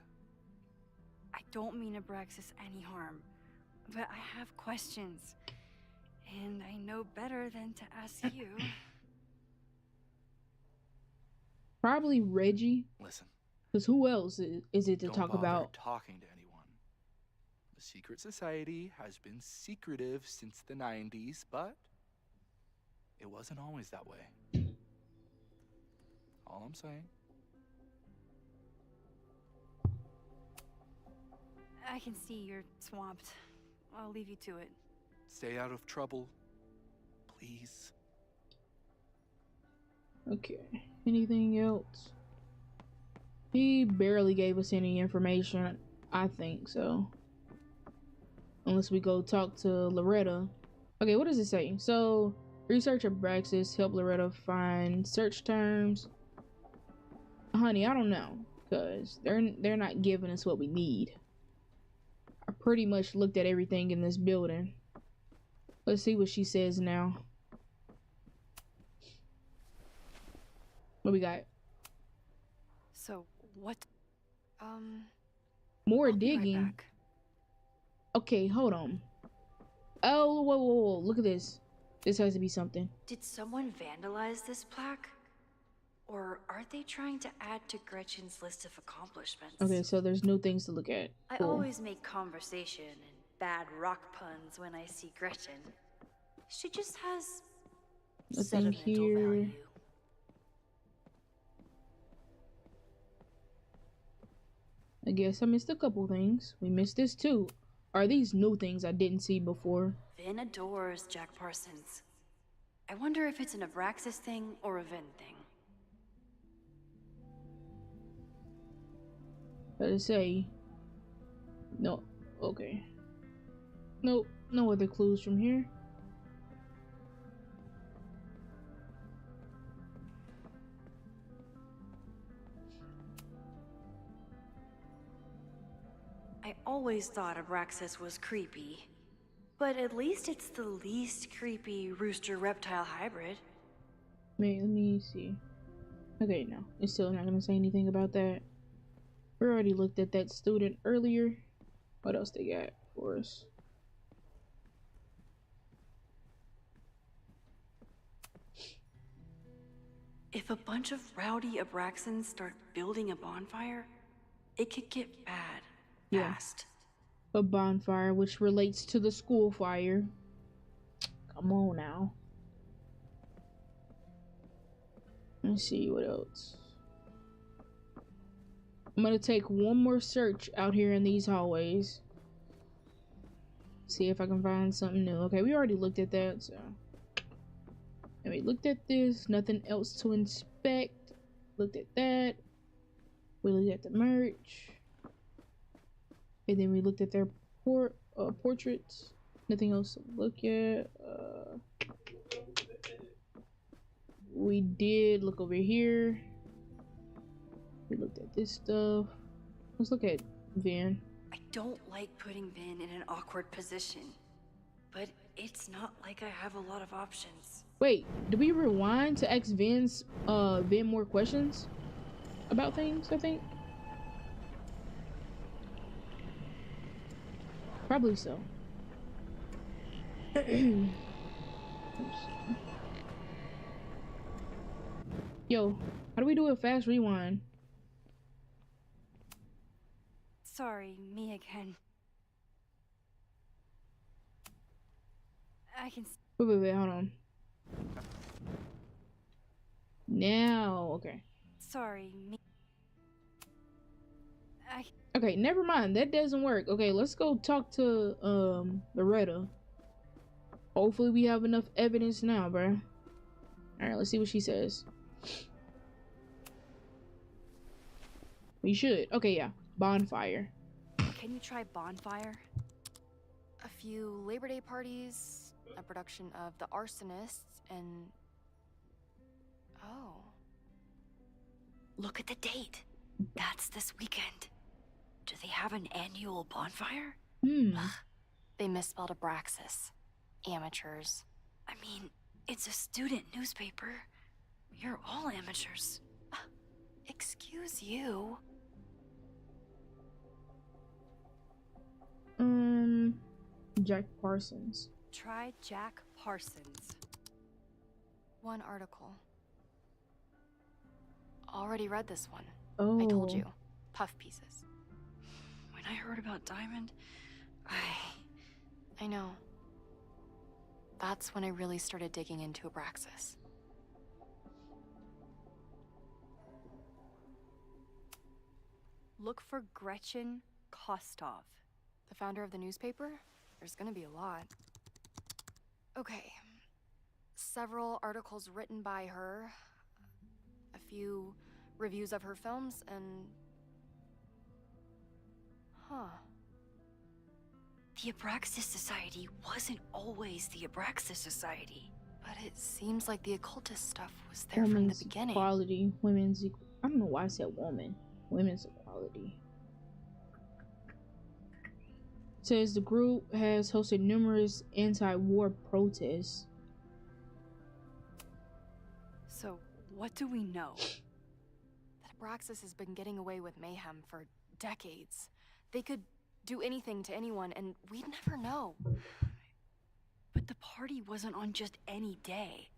I don't mean Abraxas any harm, but I have questions. And I know better than to ask you. Probably Reggie, Listen, because who else is it to don't talk bother about? talking to anyone. The secret society has been secretive since the 90s, but it wasn't always that way. All I'm saying. I can see you're swamped. I'll leave you to it. Stay out of trouble, please. Okay. Anything else? He barely gave us any information, I think so. Unless we go talk to Loretta. Okay, what does it say? So, research Abraxas, help Loretta find search terms. Honey, I don't know, because they're not giving us what we need. I pretty much looked at everything in this building. Let's see what she says now. What we got? So, what? More I'll be right digging. back. Okay, hold on. Oh, whoa. Look at this. This has to be something. Did someone vandalize this plaque? Or are they trying to add to Gretchen's list of accomplishments? Okay, so there's new things to look at. I Cool. always make conversation and bad rock puns when I see Gretchen. She just has Nothing sentimental here. value. I guess I missed a couple things. We missed this too. Are these new things I didn't see before? Vin adores Jack Parsons. I wonder if it's an Abraxas thing or a Vin thing. Let's say. No. Okay. Nope. No other clues from here. I always thought Abraxas was creepy. But at least it's the least creepy rooster-reptile hybrid. Wait, let me see. Okay, no. It's still not gonna say anything about that. We already looked at that student earlier. What else they got for us? If a bunch of rowdy Abraxans start building a bonfire, it could get bad Yeah. fast. A bonfire, which relates to the school fire. Come on now. Let's see what else. I'm gonna take one more search out here in these hallways. See if I can find something new. Okay, we already looked at that, so. And we looked at this. Nothing else to inspect. Looked at that. We looked at the merch. And then we looked at their portraits. Nothing else to look at. We did look over here. We looked at this stuff. Let's look at Van. I don't like putting Vin in an awkward position, but it's not like I have a lot of options. Wait, did we rewind to ask Van more questions about things, I think? Probably so. Yo, how do we do a fast rewind? Sorry, me again. I can. Wait, hold on. Now, okay. Sorry, me. Okay, never mind. That doesn't work. Okay, let's go talk to Loretta. Hopefully we have enough evidence now, bruh. Alright, let's see what she says. We should. Okay, yeah. Bonfire. Can you try bonfire? A few Labor Day parties, a production of The Arsonists, and... Oh. Look at the date. That's this weekend. Do they have an annual bonfire? They misspelled Abraxas. Amateurs. I mean, it's a student newspaper. You're all amateurs. Excuse you. Jack Parsons. Try Jack Parsons. One article. Already read this one. Oh. I told you. Puff pieces. When I heard about Diamond, I know. That's when I really started digging into Abraxas. Look for Gretchen Kostov. The founder of the newspaper? There's gonna be a lot. Okay. Several articles written by her. A few reviews of her films, and... Huh. the Abraxas Society wasn't always the Abraxas Society. But it seems like the occultist stuff was there from the Women's beginning. equality. I don't know why I said woman. Women's equality. Says the group has hosted numerous anti-war protests. So, what do we know? That Abraxas has been getting away with mayhem for decades. They could do anything to anyone, and we'd never know. But the party wasn't on just any day.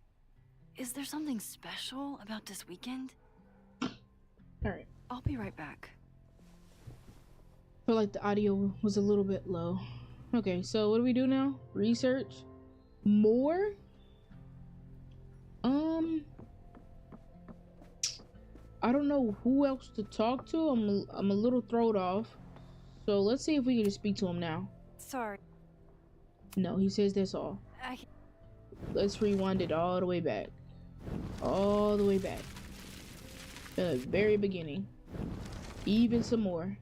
Is there something special about this weekend? Alright. I'll be right back. Feel like the audio was a little bit low. Okay, so what do we do now? Research? More? I don't know who else to talk to. I'm a little thrown off. So let's see if we can just speak to him now. Sorry. No, he says that's all. Let's rewind it all the way back. All the way back. To the very beginning. Even some more.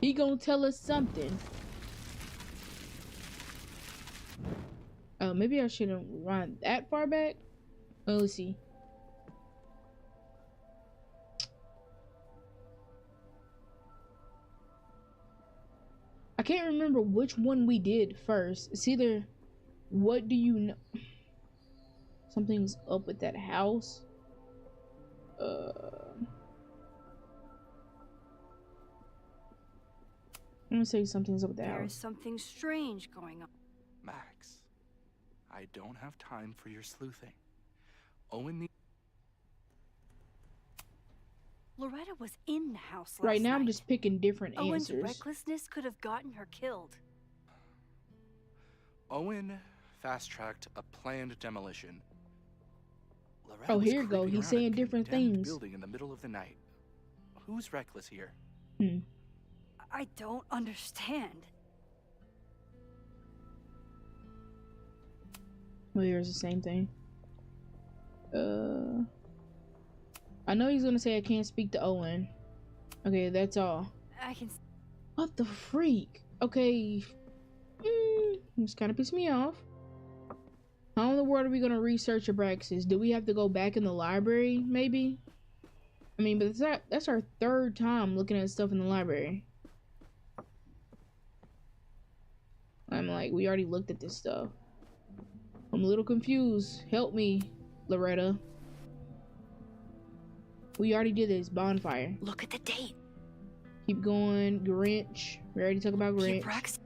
He gonna tell us something. Oh, maybe I shouldn't run that far back. Oh, let's see. I can't remember which one we did first. It's either what do you know? Something's up with that house. I'm gonna say something's up with the There's house. something strange going on. Max, I don't have time for your sleuthing. Owen needs. Loretta was in the house last Right now, I'm night. just picking different Owen's answers. recklessness could have gotten her killed. Owen fast-tracked a planned demolition. Loretta Oh, was here you go. creeping He's around a saying different condemned things. building in the middle of the night. Who's reckless here? I don't understand. Well, here's the same thing. I know he's gonna say I can't speak to Owen. Okay, that's all. I can. What the freak? Okay. This kind of pissed me off. How in the world are we gonna research Abraxas? Do we have to go back in the library, maybe? I mean, but that's our third time looking at stuff in the library. I'm like, we already looked at this stuff. I'm a little confused. Help me, Loretta. We already did this. Bonfire. Look at the date. Keep going. Grinch. We already talked about Grinch. Abraxas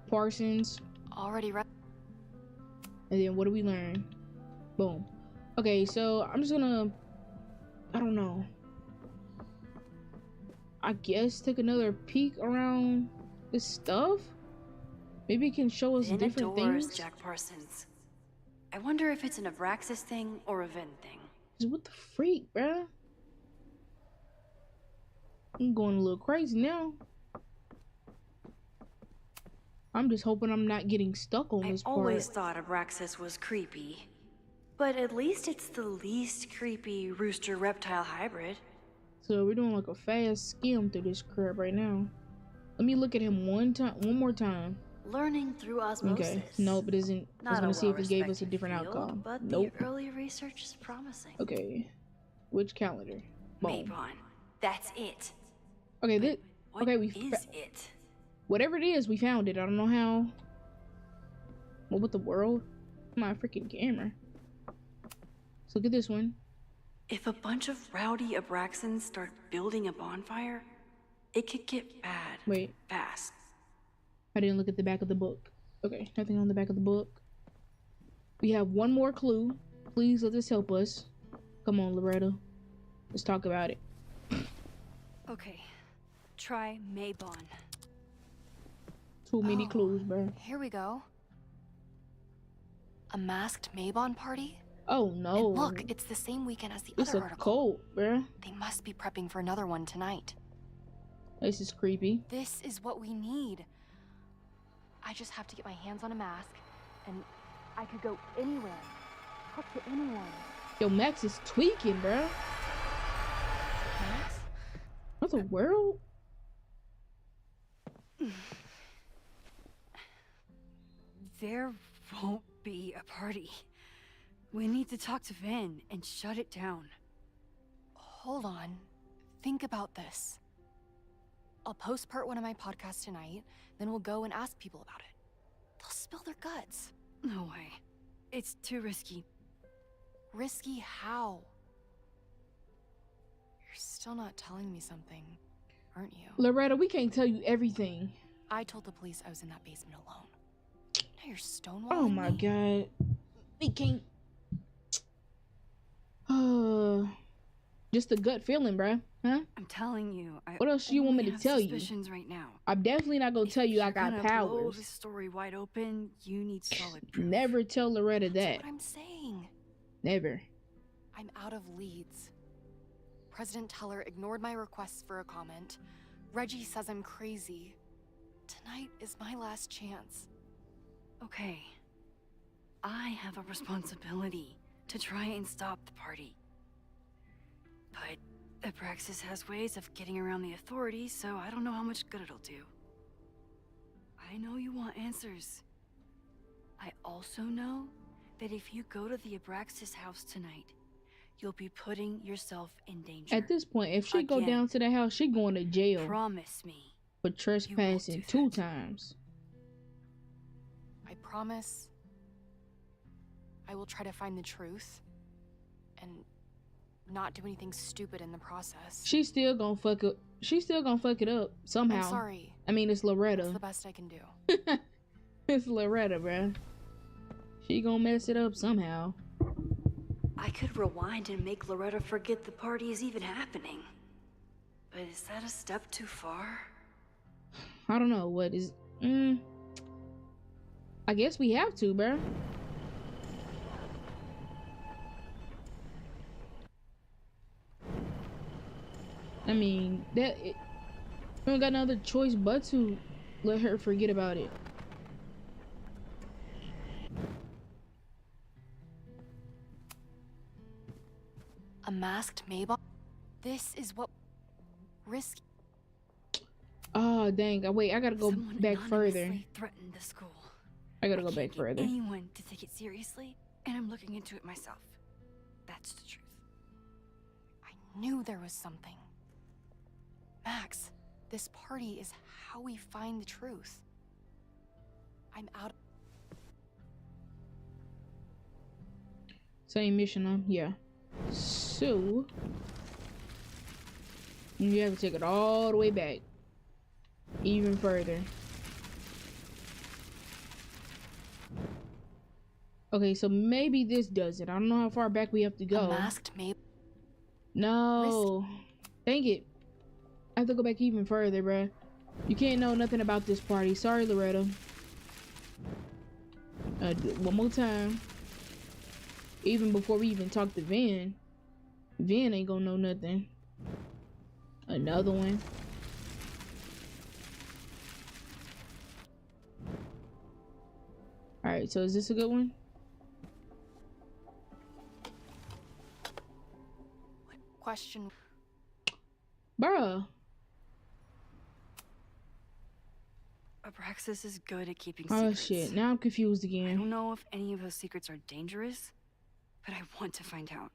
Parsons. Already read. And then what do we learn? Boom. Okay, so I'm just gonna, I don't know, I guess take another peek around this stuff. Maybe it can show us different Indoors, things. Jack Parsons. I wonder if it's an Abraxas thing or a Vin thing. What the freak, bruh? I'm going a little crazy now. I'm just hoping I'm not getting stuck on this I part. always thought Abraxas was creepy. But at least it's the least creepy rooster reptile hybrid. So we're doing like a fast skim through this crap right now. Let me look at him one more time. Learning through osmosis. Okay. Nope, it isn't. I was Not gonna see if it gave us a well-respected different field, outcome. But Nope. the early research is promising. Okay. Which calendar? Boom. Mabon. That's it. Okay, this. What Okay, is it? whatever it is, we found it. I don't know how. What with the world? My freaking camera. Let's look at this one. If a bunch of rowdy Abraxans start building a bonfire, it could get bad Wait, fast. I didn't look at the back of the book. Okay, nothing on the back of the book. We have one more clue. Please let this help us. Come on, Loretta. Let's talk about it. Okay, try Mabon. Too many Oh. clues, bro. Here we go. A masked Mabon party? Oh no. And look, it's the same weekend as the It's other a article. cult, bruh. They must be prepping for another one tonight. This is creepy. This is what we need. I just have to get my hands on a mask, and I could go anywhere. Talk to anyone. Yo, Max is tweaking, bruh. Max? What the world? There won't be a party. We need to talk to Vin and shut it down. Hold on. Think about this. I'll post part 1 of my podcast tonight, then we'll go and ask people about it. They'll spill their guts. No way. It's too risky. Risky how? You're still not telling me something, aren't you? Loretta, we can't tell you everything. I told the police I was in that basement alone. Now you're stonewalling Oh my me? god. We can't. Just a gut feeling, bruh. Huh? I'm telling you. I What else do you want me only to have tell you? suspicions right now. I'm definitely not gonna If tell you I you're got gonna Blow powers. this story wide open. You need solid proof. Never tell Loretta That's that. what I'm saying. Never. I'm out of leads. President Teller ignored my requests for a comment. Reggie says I'm crazy. Tonight is my last chance. Okay. I have a responsibility to try and stop the party. But Abraxas has ways of getting around the authorities, so I don't know how much good it'll do. I know you want answers. I also know that if you go to the Abraxas house tonight, you'll be putting yourself in danger. At this point, if she go Again. down to the house, she going to jail Promise me. for trespassing do 2 that. times. I promise I will try to find the truth and not do anything stupid in the process. She's still gonna fuck it. She's still gonna fuck it up somehow. I'm sorry. I mean, it's That's Loretta. the best I can do. It's Loretta, bruh. She gonna mess it up somehow. I could rewind and make Loretta forget the party is even happening. But is that a step too far? I don't know what is. I guess we have to, bruh. I mean, we don't got no other choice but to let her forget about it. A masked Maybon? This is what risk. Oh dang! Wait, I gotta go Someone back further. anonymously threatened the school. I gotta go can't back get further. anyone to take it seriously, and I'm looking into it myself. That's the truth. I knew there was something. Max, this party is how we find the truth. I'm out. Same mission, huh? Yeah. So you have to take it all the way back, even further. Okay, so maybe this does it. I don't know how far back we have to A go. masked Maybon. No, dang it! I have to go back even further, bruh. You can't know nothing about this party. Sorry, Loretta. One more time. Even before we even talk to Vin, Vin ain't gonna know nothing. Another one. Alright, so is this a good one? Question. Bruh. Abraxas is good at keeping Oh secrets. shit, now I'm confused I again. don't know if any of those secrets are dangerous, but I want to find out.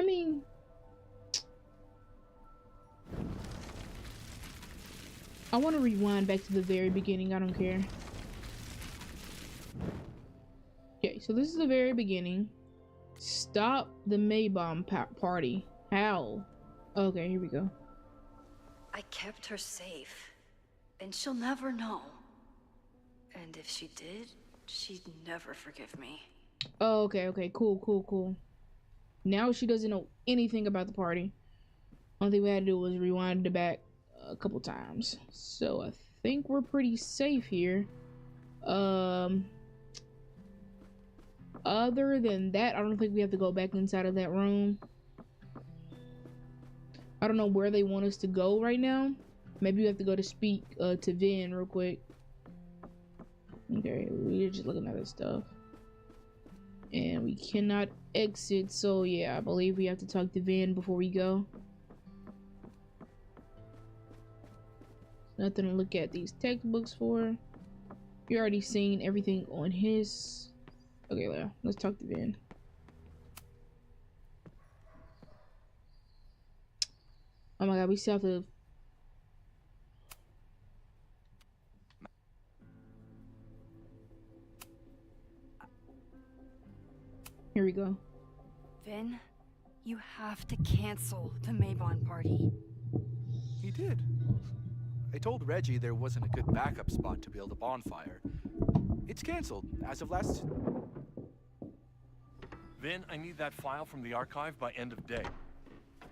I mean, I want to rewind back to the very beginning. I don't care. Okay, so this is the very beginning. Stop the Maybon party. How? Okay, here we go. I kept her safe, and she'll never know. And if she did, she'd never forgive me. Oh, okay, cool. Now she doesn't know anything about the party. Only thing we had to do was rewind it back a couple times. So I think we're pretty safe here. Other than that, I don't think we have to go back inside of that room. I don't know where they want us to go right now. Maybe we have to go to speak to Vin real quick. Okay, we're just looking at this stuff. And we cannot exit, so yeah, I believe we have to talk to Vin before we go. Nothing to look at these textbooks for. You already seen everything on his. Okay, let's talk to Vin. Oh my god, we still have to. Here we go. Vin, you have to cancel the Maybon party. He did. I told Reggie there wasn't a good backup spot to build a bonfire. It's canceled as of last. Vin, I need that file from the archive by end of day.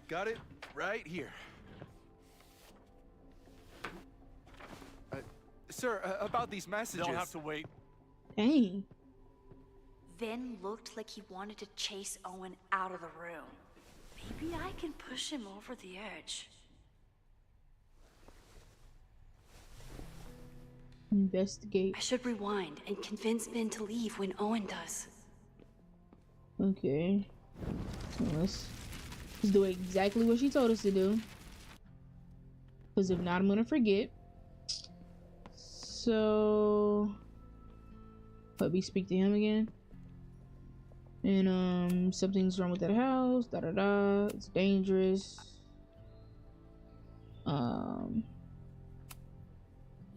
Got it right here. Sir, about these messages. They'll have to wait. Dang. Vin looked like he wanted to chase Owen out of the room. Maybe I can push him over the edge. Investigate. I should rewind and convince Vin to leave when Owen does. Okay. Let's do exactly what she told us to do. Because if not, I'm gonna forget. So, let me speak to him again. And something's wrong with that house. Da da da. It's dangerous.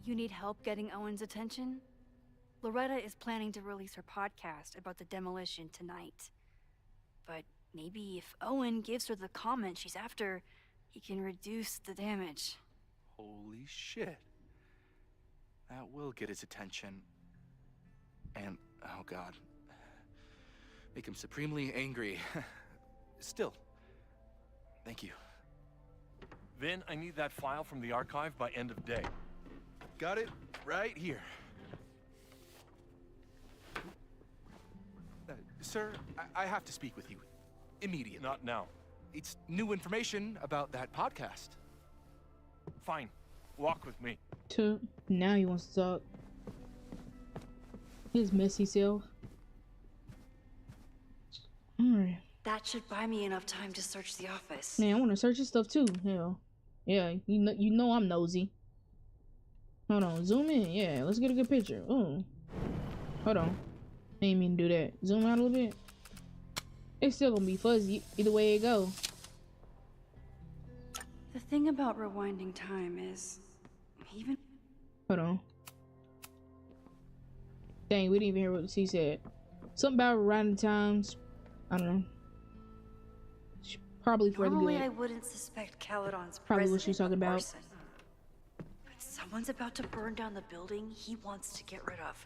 You need help getting Owen's attention? Loretta is planning to release her podcast about the demolition tonight. But maybe if Owen gives her the comment she's after, he can reduce the damage. Holy shit. That will get his attention. And, oh god. Make him supremely angry. Still, thank you. Vin, I need that file from the archive by end of day. Got it right here. Sir, I have to speak with you. Immediately. Not now. It's new information about that podcast. Fine. Walk with me. Now he wants to talk. His messy self. Alright. That should buy me enough time to search the office. Man, I want to search his stuff too. Hell. Yeah, you know I'm nosy. Hold on, zoom in. Yeah, let's get a good picture. Oh. Hold on. I didn't mean to do that. Zoom out a little bit. It's still gonna be fuzzy either way it go. The thing about rewinding time is, even... Hold on. Dang, we didn't even hear what she said. Something about rewinding times. I don't know. Probably for the Normally good. I wouldn't suspect Caledon's Probably what she's president talking of about. arson. But someone's about to burn down the building he wants to get rid of.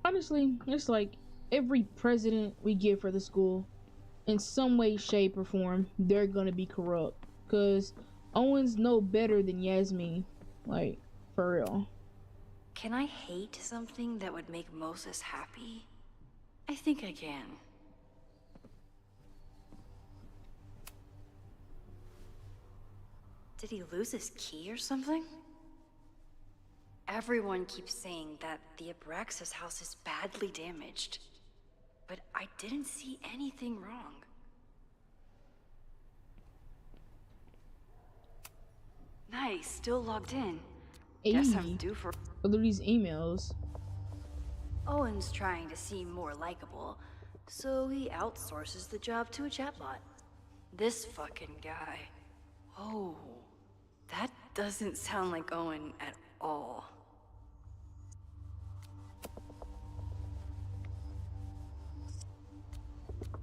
Honestly, it's like every president we get for the school, in some way, shape, or form, they're gonna be corrupt. Cause Owen's no better than Yasmin, like for real. Can I hate something that would make Moses happy? I think I can. Did he lose his key or something? Everyone keeps saying that the Abraxas house is badly damaged. But I didn't see anything wrong. Nice, still logged in. Guess I'm due for... Look at these emails. Owen's trying to seem more likable, so he outsources the job to a chatbot. This fucking guy. Oh, that doesn't sound like Owen at all.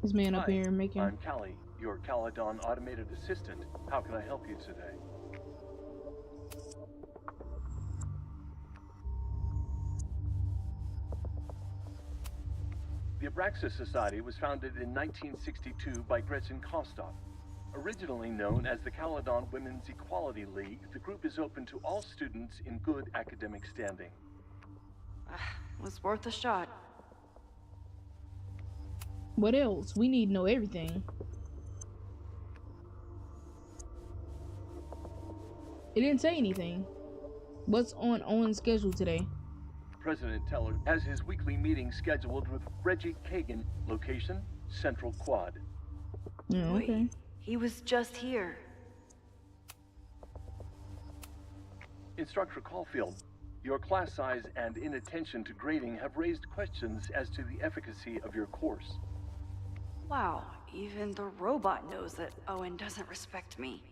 This man up Hi, here making... I'm Callie, your Caledon automated assistant. How can I help you today? The Abraxas Society was founded in 1962 by Gretchen Kostoff. Originally known as the Caledon Women's Equality League, the group is open to all students in good academic standing. Was worth a shot. What else? We need to know everything. It didn't say anything. What's on Owen's schedule today? President Teller has his weekly meeting scheduled with Reggie Kagan. Location, Central Quad. Yeah, okay. Wait, he was just here. Instructor Caulfield, your class size and inattention to grading have raised questions as to the efficacy of your course. Wow, even the robot knows that Owen doesn't respect me.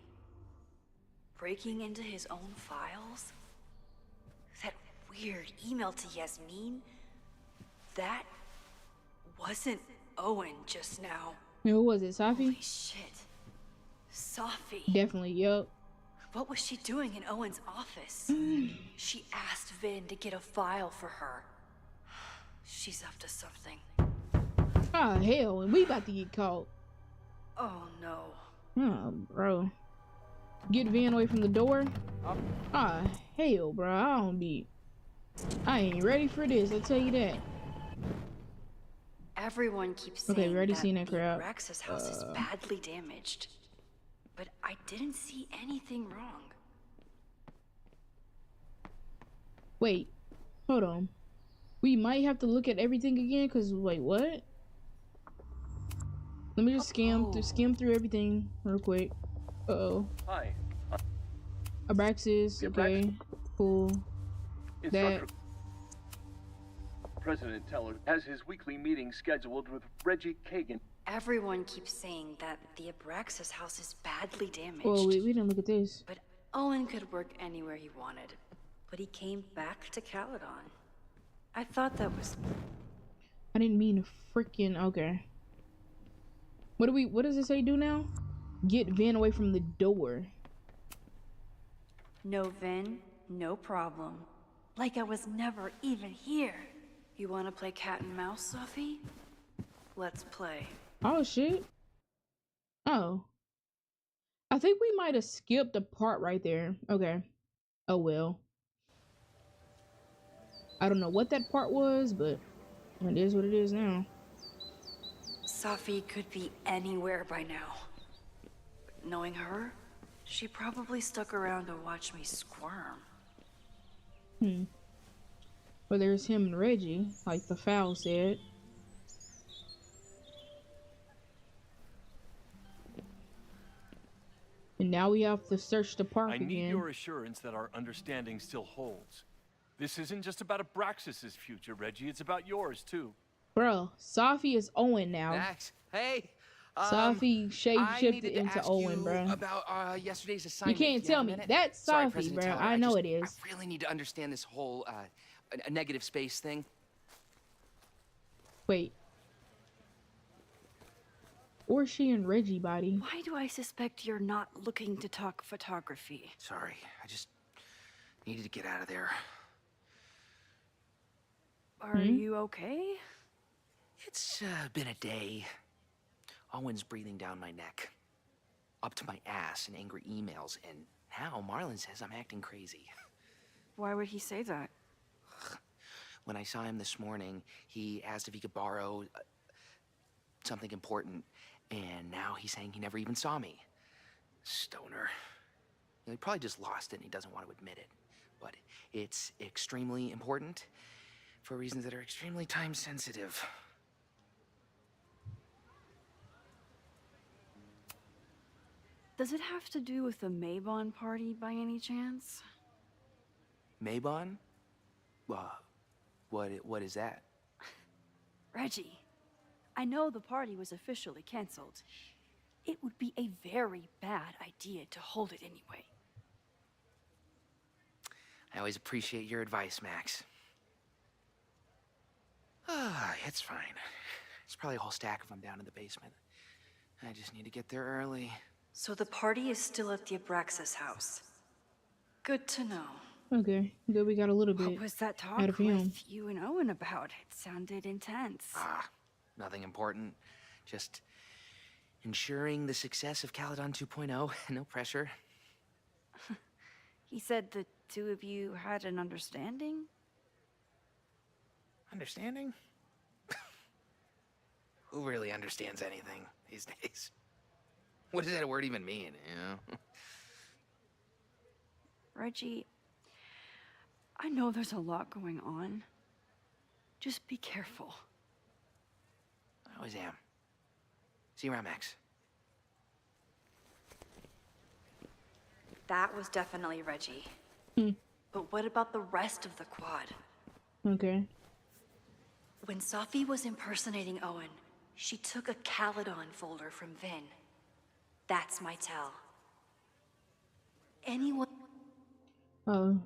Breaking into his own files? That weird email to Yasmin? That wasn't Owen just now. Who was it, Safi? Holy shit. Safi. Definitely, yup. What was she doing in Owen's office? She asked Vin to get a file for her. She's up to something. Ah, hell, and we about to get caught. Oh no. Oh, bro. Get Van away from the door? Ah, hell, bro. I ain't ready for this, I'll tell you that. Everyone keeps Okay, saying we already that seen that the crap. Abraxas house is badly damaged. But I didn't see anything wrong. Wait, hold on. We might have to look at everything again, cause wait, what? Let me just skim through everything real quick. Uh-oh. Hi. Abraxas, The okay. Cool. Instructor President Teller has his weekly meeting scheduled with Reggie Kagan. Everyone keeps saying that the Abraxas house is badly damaged. Oh, we didn't look at this. But Owen could work anywhere he wanted. But he came back to Caledon. I thought that was... I didn't mean freaking, okay. What does it say do now? Get Vin away from the door. No Vin, no problem. Like I was never even here. You want to play cat and mouse, Sophie? Let's play. Oh, shit. Oh. I think we might have skipped a part right there. Okay. Oh, well. I don't know what that part was, but it is what it is now. Sophie could be anywhere by now. But knowing her, she probably stuck around to watch me squirm. Well, there's him and Reggie, like the fowl said. And now we have to search the park I again. need your assurance that our understanding still holds. This isn't just about Abraxas' future, Reggie. It's about yours, too. Bro, Sophie is Owen now. Max, hey. Sophie I shifted needed to into ask Owen, you bro. about yesterday's You assignment. can't Do tell have a me. minute? That's Sorry, Sophie, President bro. Teller, I know it is. I really need to understand this whole a negative space thing. Wait. Or she and Reggie body. Why do I suspect you're not looking to talk photography? Sorry, I just needed to get out of there. Are you okay? It's been a day. Owen's breathing down my neck, up to my ass in angry emails, and now Marlon says I'm acting crazy. Why would he say that? When I saw him this morning, he asked if he could borrow something important, and now he's saying he never even saw me. Stoner. He probably just lost it and he doesn't want to admit it. But it's extremely important for reasons that are extremely time sensitive. Does it have to do with the Maybon party by any chance? Maybon? What is that? Reggie, I know the party was officially canceled. It would be a very bad idea to hold it anyway. I always appreciate your advice, Max. It's fine. There's probably a whole stack of them down in the basement. I just need to get there early. So the party is still at the Abraxas house. Good to know. Okay, good we got a little bit What was that talk out of him. with you and Owen about? It sounded intense. Nothing important. Just ensuring the success of Caledon 2.0. No pressure. He said the two of you had an understanding? Understanding? Who really understands anything these days? What does that word even mean, you know? Reggie, I know there's a lot going on. Just be careful. I always am. See you around, Max. That was definitely Reggie. But what about the rest of the quad? Okay. When Sophie was impersonating Owen, she took a Caledon folder from Vin. That's my tell. Anyone... Oh,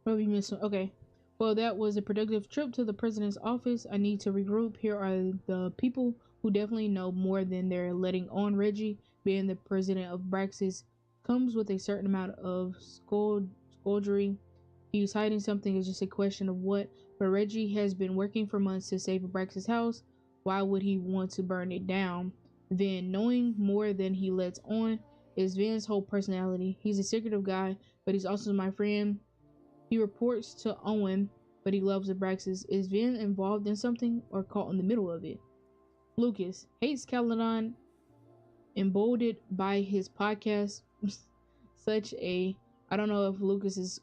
what we missing? Okay. Well, that was a productive trip to the president's office. I need to regroup. Here are the people who definitely know more than they're letting on. Reggie, being the president of Abraxas, comes with a certain amount of skullduggery. He's hiding something. It's just a question of what. But Reggie has been working for months to save Abraxas' house. Why would he want to burn it down? Vin, knowing more than he lets on, is Vin's whole personality. He's a secretive guy, but he's also my friend. He reports to Owen, but he loves Abraxas. Is Vin involved in something or caught in the middle of it? Lucas hates Caledon, emboldened by his podcast. Such a I don't know if Lucas is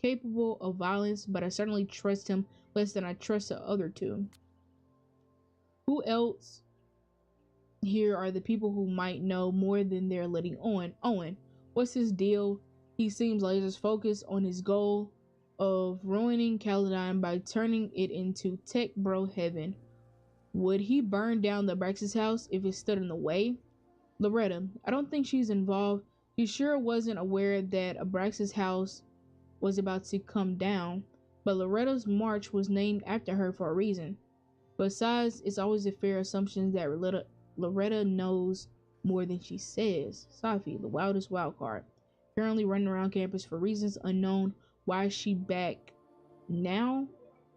capable of violence, but I certainly trust him less than I trust the other two. Who else here are the people who might know more than they're letting on? Owen, what's his deal? He seems laser focused on his goal of ruining Caledon by turning it into tech bro heaven. Would he burn down the Abraxas house if it stood in the way? Loretta, I don't think she's involved. She sure wasn't aware that Abraxas house was about to come down, but Loretta's march was named after her for a reason. Besides, it's always a fair assumption that Loretta knows more than she says. Safi, the wildest wild card, currently running around campus for reasons unknown. Why is she back now?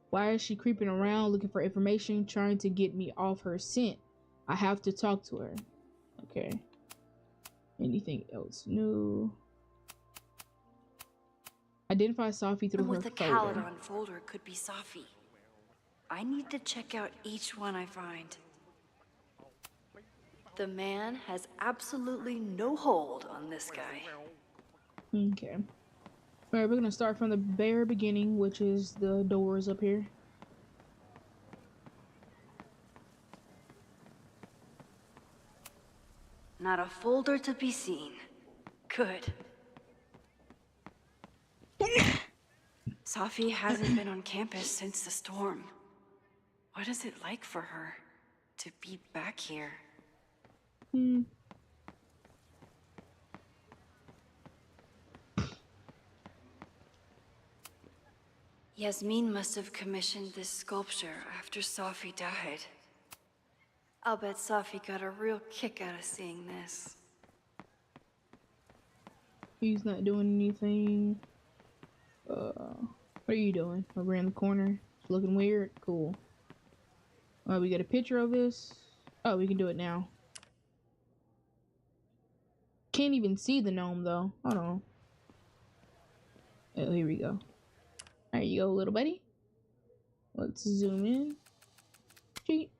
Why is she creeping around looking for information, trying to get me off her scent? I have to talk to her. Okay. Anything else new? Identify Safi through her With the folder. Caledon folder could be Safi. I need to check out each one I find. The man has absolutely no hold on this guy. Okay. Alright, we're gonna start from the bare beginning, which is the doors up here. Not a folder to be seen. Good. Safi hasn't been on campus since the storm. What is it like for her to be back here? Yasmin must have commissioned this sculpture after Safi died. I'll bet Safi got a real kick out of seeing this. He's not doing anything. What are you doing? Over in the corner? It's looking weird? Cool. We got a picture of this. Oh, we can do it now. Can't even see the gnome though. Hold on. Oh, here we go. There you go, little buddy. Let's zoom in. Cheat.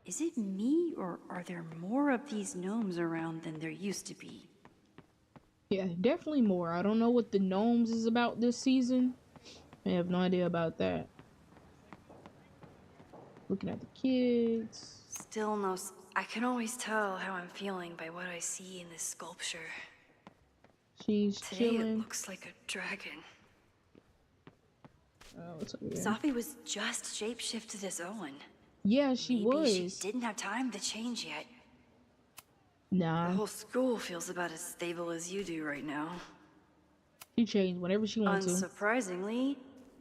Is it me, or are there more of these gnomes around than there used to be? Yeah, definitely more. I don't know what the gnomes is about this season. I have no idea about that. Looking at the kids. Still no... I can always tell how I'm feeling by what I see in this sculpture. She's Today chilling. it looks like a dragon. Oh, what's over here? Safi was just shapeshifted as Owen. Yeah, she Maybe was. she didn't have time to change yet. Nah, The whole school feels about as stable as you do right now. she changed whenever she wants to. Unsurprisingly,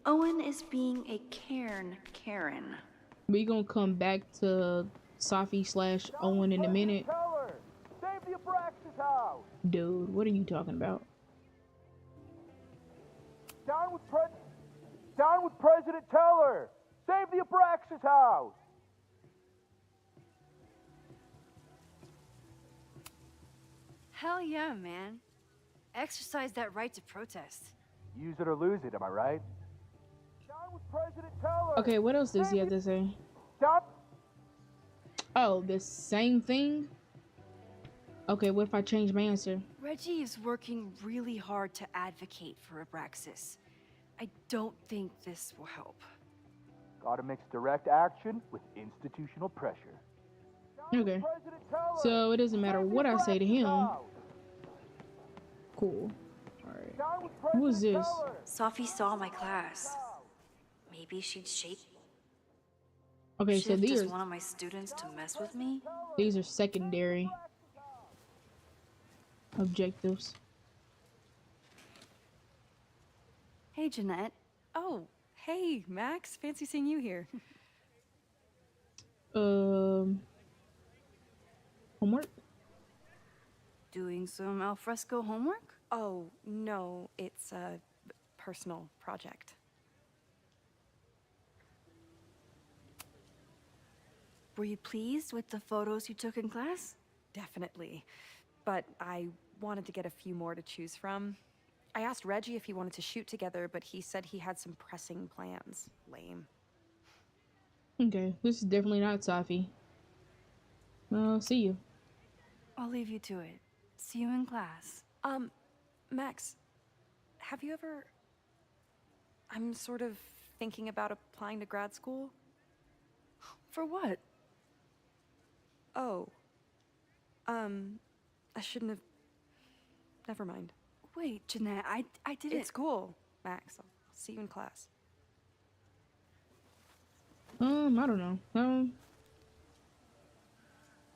Owen is being a Cairn Karen. We gonna come back to Safi / Owen in a minute. Save the Abraxas house! Dude, what are you talking about? Down with President Teller! Save the Abraxas house! Hell yeah, man. Exercise that right to protest. Use it or lose it, am I right? Down with President Teller! Okay, what else does he have to say? Stop! Oh, the same thing? Okay, what if I change my answer? Reggie is working really hard to advocate for Abraxas. I don't think this will help. Gotta mix direct action with institutional pressure. Okay. So it doesn't matter what I say to him. Cool. Alright. Who is this? Safi saw my class. Maybe she'd Okay, so shift these as are one of my students to mess with me? secondary objectives. Hey, Jeanette. Oh, hey, Max. Fancy seeing you here. Homework? Doing some alfresco homework? Oh, no, it's a personal project. Were you pleased with the photos you took in class? Definitely. But I wanted to get a few more to choose from. I asked Reggie if he wanted to shoot together, but he said he had some pressing plans. Lame. Okay, this is definitely not Safi. See you. I'll leave you to it. See you in class. Max, have you ever... I'm sort of thinking about applying to grad school. For what? Oh. I shouldn't have... Never mind. Wait, Jeanette, I didn't... It's cool, Max. I'll see you in class. I don't know.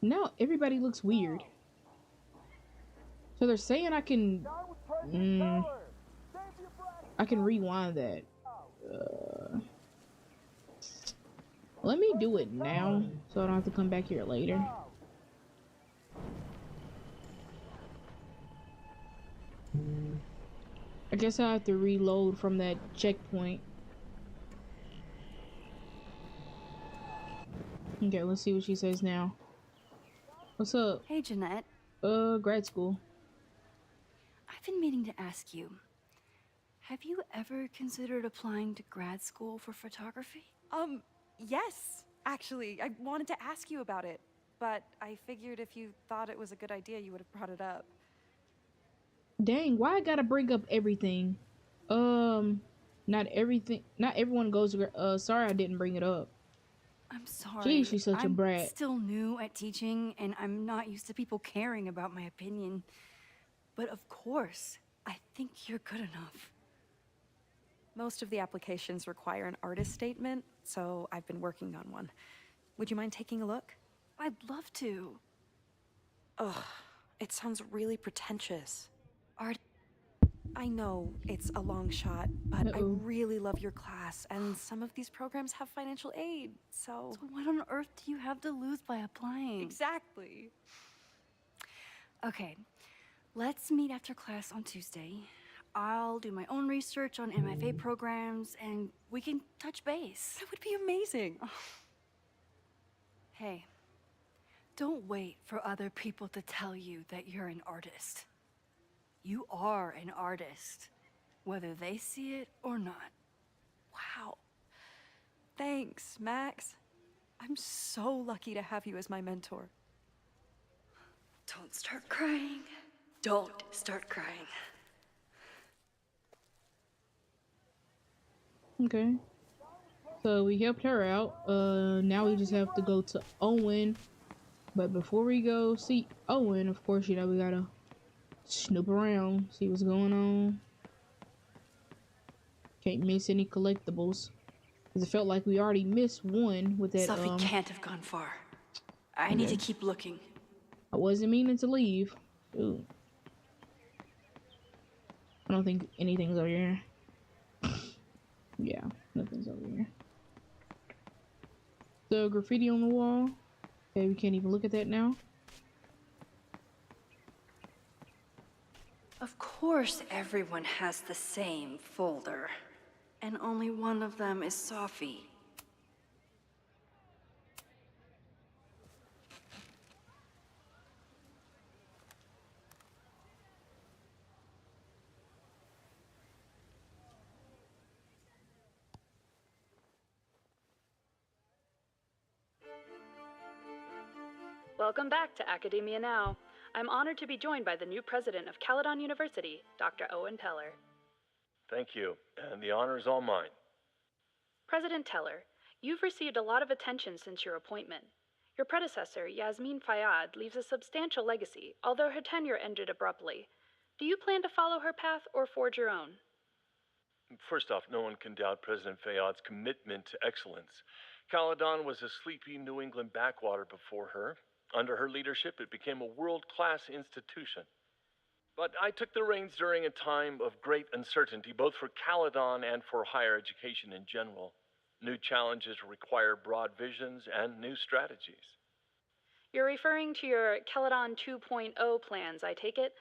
Now everybody looks weird. So they're saying I can... I can rewind that. Let me do it now, so I don't have to come back here later. I guess I have to reload from that checkpoint. Okay, let's see what she says now. What's up? Hey, Jeanette. Grad school. I've been meaning to ask you. Have you ever considered applying to grad school for photography? Yes, actually. I wanted to ask you about it, but I figured if you thought it was a good idea, you would have brought it up. Dang, why I gotta bring up everything? Not everything. Not everyone goes to. Sorry, I didn't bring it up. I'm sorry. Geez, she's such a brat. I'm still new at teaching, and I'm not used to people caring about my opinion. But of course, I think you're good enough. Most of the applications require an artist statement, so I've been working on one. Would you mind taking a look? I'd love to. Ugh, it sounds really pretentious. Art. I know it's a long shot, but I Uh-oh. really love your class, and some of these programs have financial aid, so... So what on earth do you have to lose by applying? Exactly. Okay, let's meet after class on Tuesday. I'll do my own research on MFA programs, and we can touch base. That would be amazing. Hey, don't wait for other people to tell you that you're an artist. You are an artist, whether they see it or not. Wow. Thanks, Max. I'm so lucky to have you as my mentor. Don't start crying. Don't start crying. Okay. So we helped her out. Now we just have to go to Owen. But before we go see Owen, of course, you know, we gotta snoop around, see what's going on. Can't miss any collectibles. Cause it felt like we already missed one with that. Sophie can't have gone far. I need to keep looking. I wasn't meaning to leave. Ooh. I don't think anything's over here. Yeah, nothing's over here. The graffiti on the wall. Okay, we can't even look at that now. Of course everyone has the same folder. And only one of them is Sophie. Welcome back to Academia Now. I'm honored to be joined by the new president of Caledon University, Dr. Owen Teller. Thank you, and the honor is all mine. President Teller, you've received a lot of attention since your appointment. Your predecessor, Yasmin Fayyad, leaves a substantial legacy, although her tenure ended abruptly. Do you plan to follow her path or forge your own? First off, no one can doubt President Fayyad's commitment to excellence. Caledon was a sleepy New England backwater before her. Under her leadership, it became a world-class institution. But I took the reins during a time of great uncertainty, both for Caledon and for higher education in general. New challenges require broad visions and new strategies. You're referring to your Caledon 2.0 plans, I take it?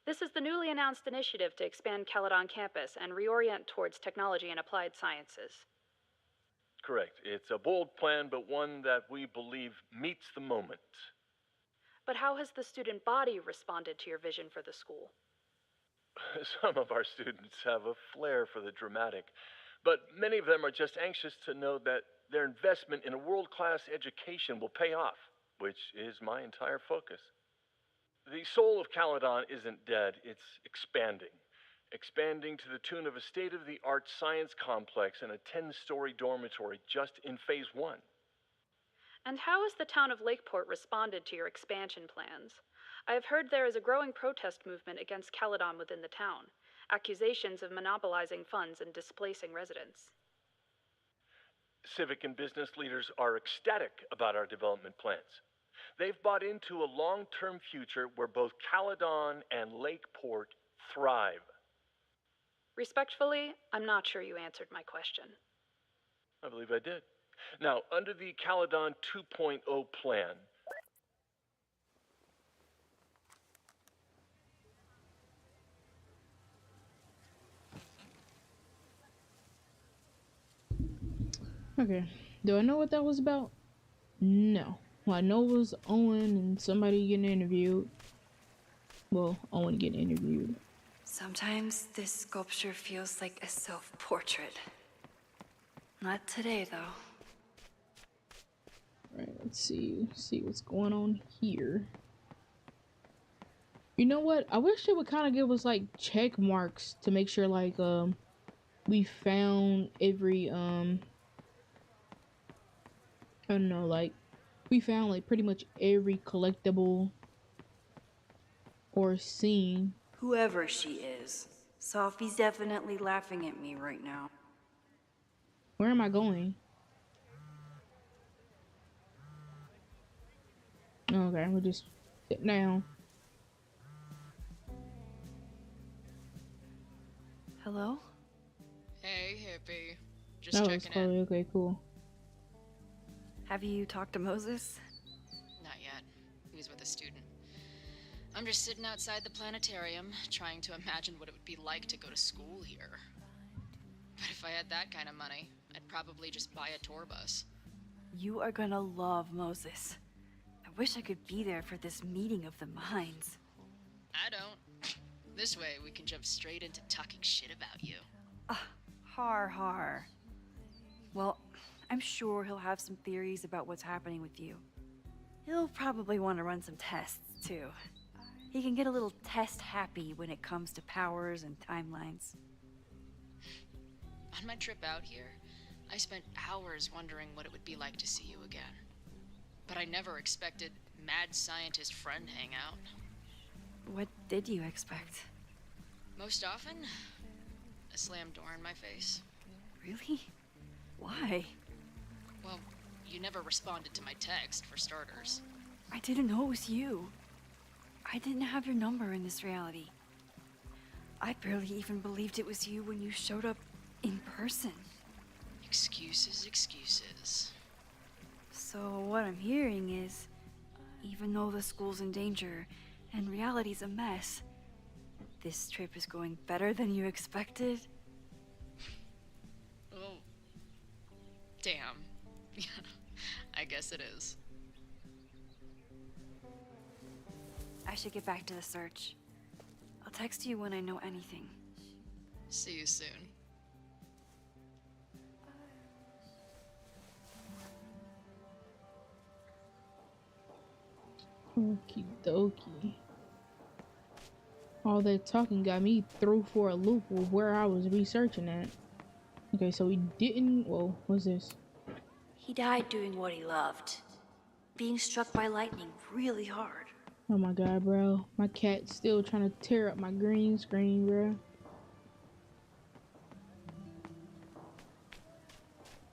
This is the newly announced initiative to expand Caledon campus and reorient towards technology and applied sciences. Correct. It's a bold plan, but one that we believe meets the moment. But how has the student body responded to your vision for the school? Some of our students have a flair for the dramatic, but many of them are just anxious to know that their investment in a world-class education will pay off, which is my entire focus. The soul of Caledon isn't dead, it's expanding. Expanding to the tune of a state-of-the-art science complex and a 10-story dormitory just in Phase 1. And how has the town of Lakeport responded to your expansion plans? I have heard there is a growing protest movement against Caledon within the town, accusations of monopolizing funds and displacing residents. Civic and business leaders are ecstatic about our development plans. They've bought into a long-term future where both Caledon and Lakeport thrive. Respectfully, I'm not sure you answered my question. I believe I did. Now, under the Caledon 2.0 plan, Okay. Do I know what that was about? No. Well, I know it was Owen and somebody getting interviewed. Well, Owen getting interviewed. Sometimes this sculpture feels like a self-portrait. Not today, though. Alright, let's see what's going on here. You know what? I wish they would kind of give us like check marks to make sure like we found every I don't know, like we found like pretty much every collectible or scene. Whoever she is, Sophie's definitely laughing at me right now. Where am I going? Okay, we'll just sit down. Hello? Hey, hippie. Just That was checking Chloe. in. Okay, cool. Have you talked to Moses? Not yet. He was with a student. I'm just sitting outside the planetarium, trying to imagine what it would be like to go to school here. But if I had that kind of money, I'd probably just buy a tour bus. You are gonna love Moses. I wish I could be there for this meeting of the minds. I don't. This way, we can jump straight into talking shit about you. Har har. Well, I'm sure he'll have some theories about what's happening with you. He'll probably want to run some tests, too. He can get a little test happy when it comes to powers and timelines. On my trip out here, I spent hours wondering what it would be like to see you again. But I never expected mad scientist friend hangout. What did you expect? Most often, a slam door in my face. Really? Why? Well, you never responded to my text, for starters. I didn't know it was you. I didn't have your number in this reality. I barely even believed it was you when you showed up in person. Excuses, excuses. So what I'm hearing is, even though the school's in danger and reality's a mess, this trip is going better than you expected? Oh. Damn. I guess it is. I should get back to the search. I'll text you when I know anything. See you soon. Okie dokie. All that talking got me through for a loop of where I was researching at. Okay, so we didn't. Whoa, what's this? He died doing what he loved. Being struck by lightning really hard. Oh my god, bro. My cat's still trying to tear up my green screen, bro.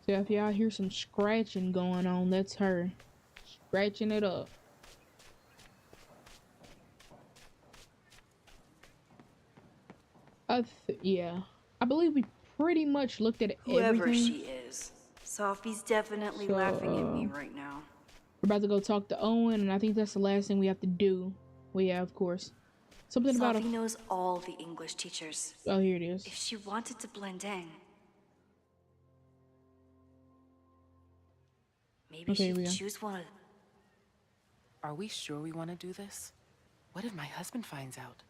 So if y'all hear some scratching going on, that's her. Scratching it up. Yeah. I believe we pretty much looked at Whoever everything. she is, Sophie's definitely laughing at me right now. We're about to go talk to Owen, and I think that's the last thing we have to do. Well, yeah, of course. Something about Sophie knows all the English teachers. Oh, here it is. If she wanted to blend in, maybe Okay, she'd choose one of... Are we sure we want to do this? What if my husband finds out?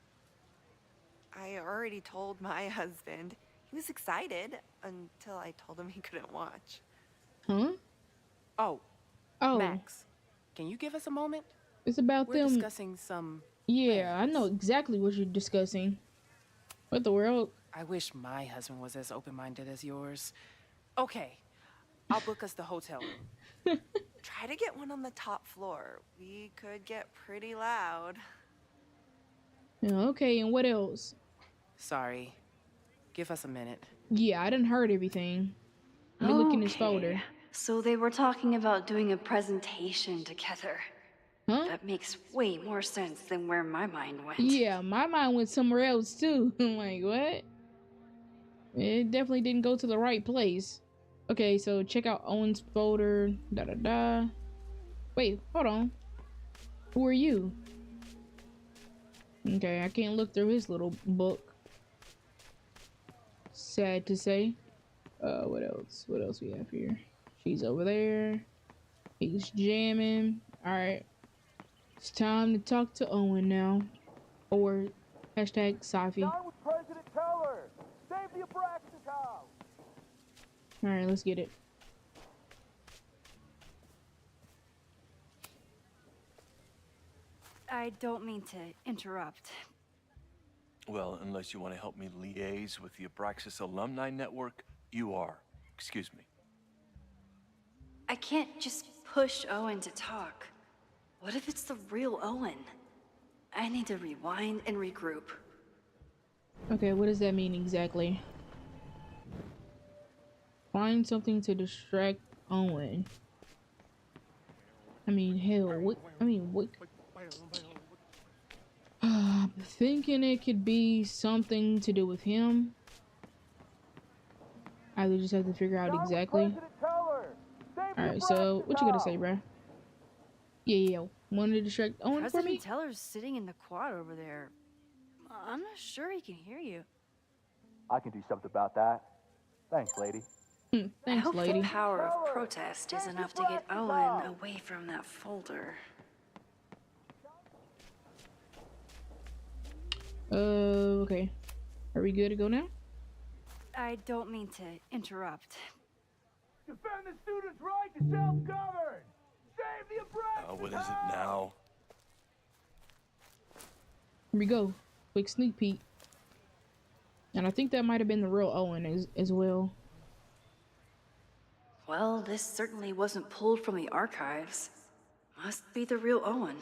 I already told my husband. He was excited until I told him he couldn't watch. Huh? Oh, Oh. Max, can you give us a moment? It's about We're them. discussing some Yeah, I know exactly what you're discussing. What the world? I wish my husband was as open-minded as yours. Okay, I'll book us the hotel room. Try to get one on the top floor. We could get pretty loud. Yeah, okay, and what else? Sorry. Give us a minute. Yeah, I didn't heard everything. Let me look in his folder. So they were talking about doing a presentation together. Huh? That makes way more sense than where my mind went. Yeah, my mind went somewhere else too. I'm like, what? It definitely didn't go to the right place. Okay, so check out Owen's folder. Da da da. Wait, hold on. Who are you? Okay, I can't look through his little book. Sad to say. What else? What else we have here? She's over there. He's jamming. Alright. It's time to talk to Owen now. Or hashtag Safi. Down with President Teller! Save the Abraxas house! Alright, let's get it. I don't mean to interrupt. Well, unless you want to help me liaise with the Abraxas Alumni Network, you are. Excuse me. I can't just push Owen to talk. What if it's the real Owen? I need to rewind and regroup. Okay, what does that mean exactly? Find something to distract Owen. I mean, hell, what? I mean, what? I'm thinking it could be something to do with him. I would just have to figure out exactly. Alright, so what you gotta say, bruh? Yeah. Want to distract Owen for me? President Teller's sitting in the quad over there. I'm not sure he can hear you. I can do something about that. Thanks, lady. I Thanks, hope lady. the power of protest is enough to get Owen away from that folder. Okay. Are we good to go now? I don't mean to interrupt. Defend the students' right to self-govern! Save the Abraxas What is it now? Here we go. Quick sneak peek. And I think that might have been the real Owen as well. Well, this certainly wasn't pulled from the archives. Must be the real Owen.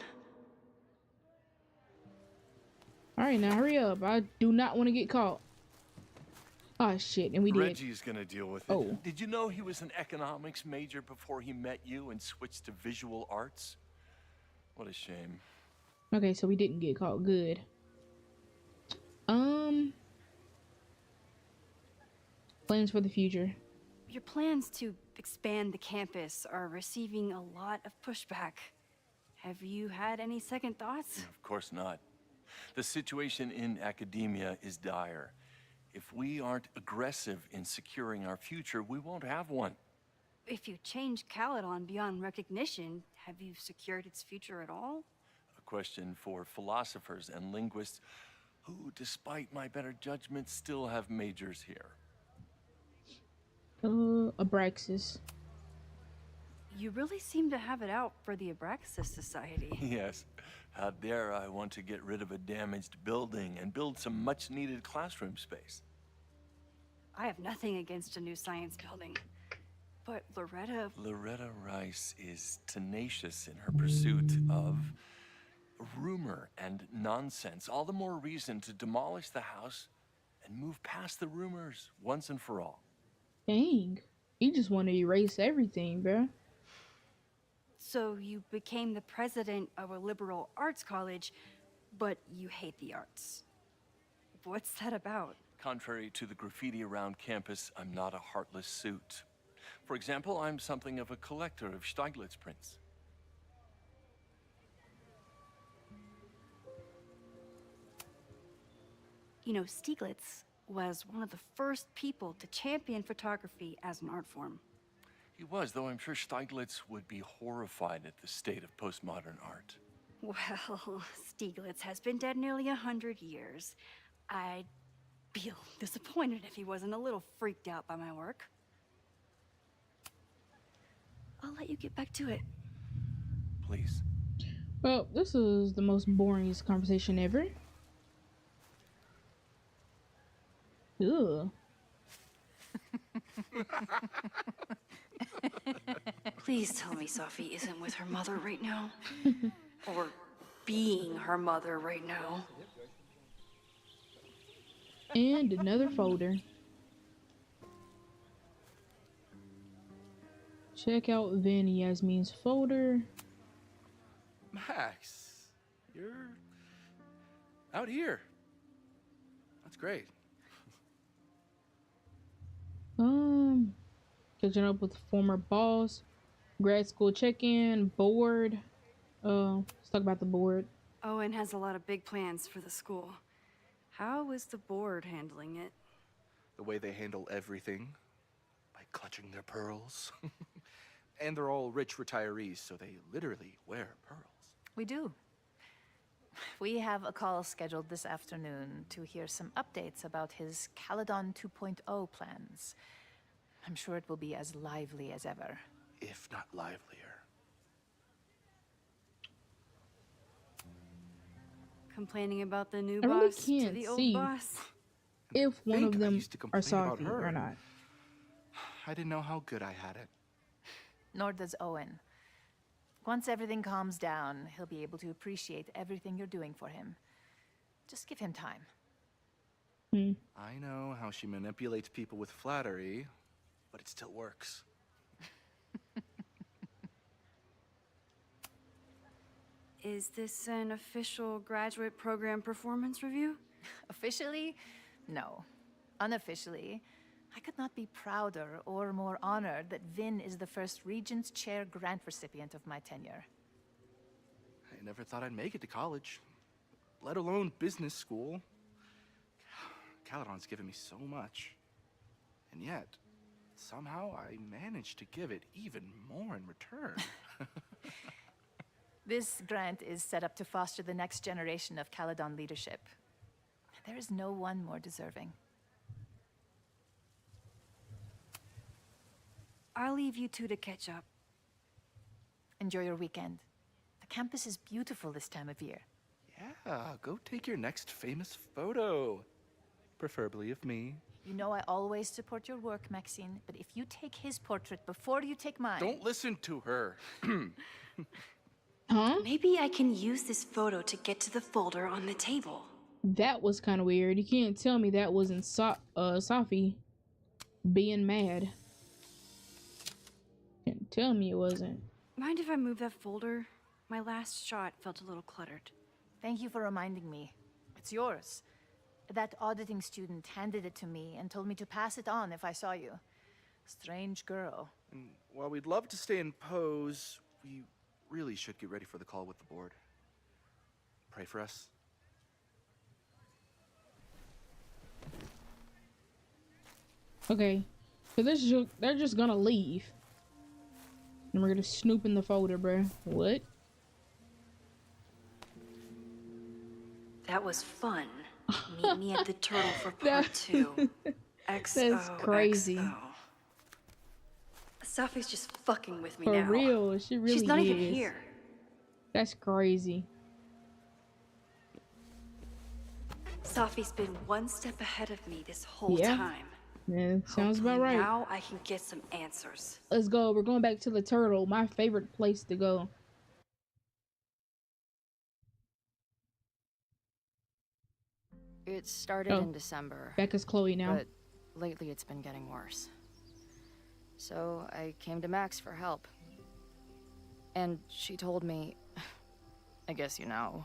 Alright, now hurry up. I do not want to get caught. Oh shit, and we did. Reggie's gonna deal with it. Oh. Did you know he was an economics major before he met you and switched to visual arts? What a shame. Okay, so we didn't get caught. Good. Plans for the future. Your plans to expand the campus are receiving a lot of pushback. Have you had any second thoughts? Of course not. The situation in academia is dire. If we aren't aggressive in securing our future, we won't have one. If you change Caledon beyond recognition, have you secured its future at all? A question for philosophers and linguists who, despite my better judgment, still have majors here. Abraxas. You really seem to have it out for the Abraxas Society. Yes. How dare I want to get rid of a damaged building and build some much-needed classroom space. I have nothing against a new science building. But Loretta Rice is tenacious in her pursuit of rumor and nonsense. All the more reason to demolish the house and move past the rumors once and for all. Dang. You just want to erase everything, bruh. So you became the president of a liberal arts college, but you hate the arts. What's that about? Contrary to the graffiti around campus, I'm not a heartless suit. For example, I'm something of a collector of Stieglitz prints. You know, Stieglitz was one of the first people to champion photography as an art form. He was, though I'm sure Stieglitz would be horrified at the state of postmodern art. Well, Stieglitz has been dead nearly 100 years. I'd feel disappointed if he wasn't a little freaked out by my work. I'll let you get back to it. Please. Well, this is the most boringest conversation ever. Ugh. Please tell me Safi isn't with her mother right now. Or being her mother right now. And another folder. Check out Vin and Yasmin's folder. Max, you're out here. That's great. Catching up with former boss, grad school check-in, board. Let's talk about the board. Owen has a lot of big plans for the school. How is the board handling it? The way they handle everything, by clutching their pearls. And they're all rich retirees, so they literally wear pearls. We do. We have a call scheduled this afternoon to hear some updates about his Caledon 2.0 plans. I'm sure it will be as lively as ever. If not livelier. Complaining about the new I really boss to can't the old see boss? if one of I them used to are complain about Safi her. or not. I didn't know how good I had it. Nor does Owen. Once everything calms down, he'll be able to appreciate everything you're doing for him. Just give him time. I know how she manipulates people with flattery, but it still works. Is this an official graduate program performance review? Officially? No. Unofficially, I could not be prouder or more honored that Vin is the first Regents Chair grant recipient of my tenure. I never thought I'd make it to college, let alone business school. Caledon's given me so much. And yet, somehow I managed to give it even more in return. This grant is set up to foster the next generation of Caledon leadership. There is no one more deserving. I'll leave you two to catch up. Enjoy your weekend. The campus is beautiful this time of year. Yeah, go take your next famous photo. Preferably of me. You know I always support your work, Maxine, but if you take his portrait before you take mine... Don't listen to her. Huh? Maybe I can use this photo to get to the folder on the table. That was kind of weird. You can't tell me that wasn't Safi being mad. Can't tell me it wasn't. Mind if I move that folder? My last shot felt a little cluttered. Thank you for reminding me. It's yours. That auditing student handed it to me and told me to pass it on if I saw you. Strange girl. And while we'd love to stay in pose, we really should get ready for the call with the board. Pray for us. Okay, so they're just gonna leave. And we're gonna snoop in the folder, bruh. What? That was fun. Meet me at the turtle for part 2. XO, That's crazy. XO. Safi's just fucking with me For now. real, she really She's not is. even here. That's crazy. Safi's been one step ahead of me this whole Yeah. time. Yeah, sounds about right. Now I can get some answers. Let's go. We're going back to the turtle. My favorite place to go. It started in December. Back as Chloe now. But lately it's been getting worse. So I came to Max for help. And she told me, I guess you know,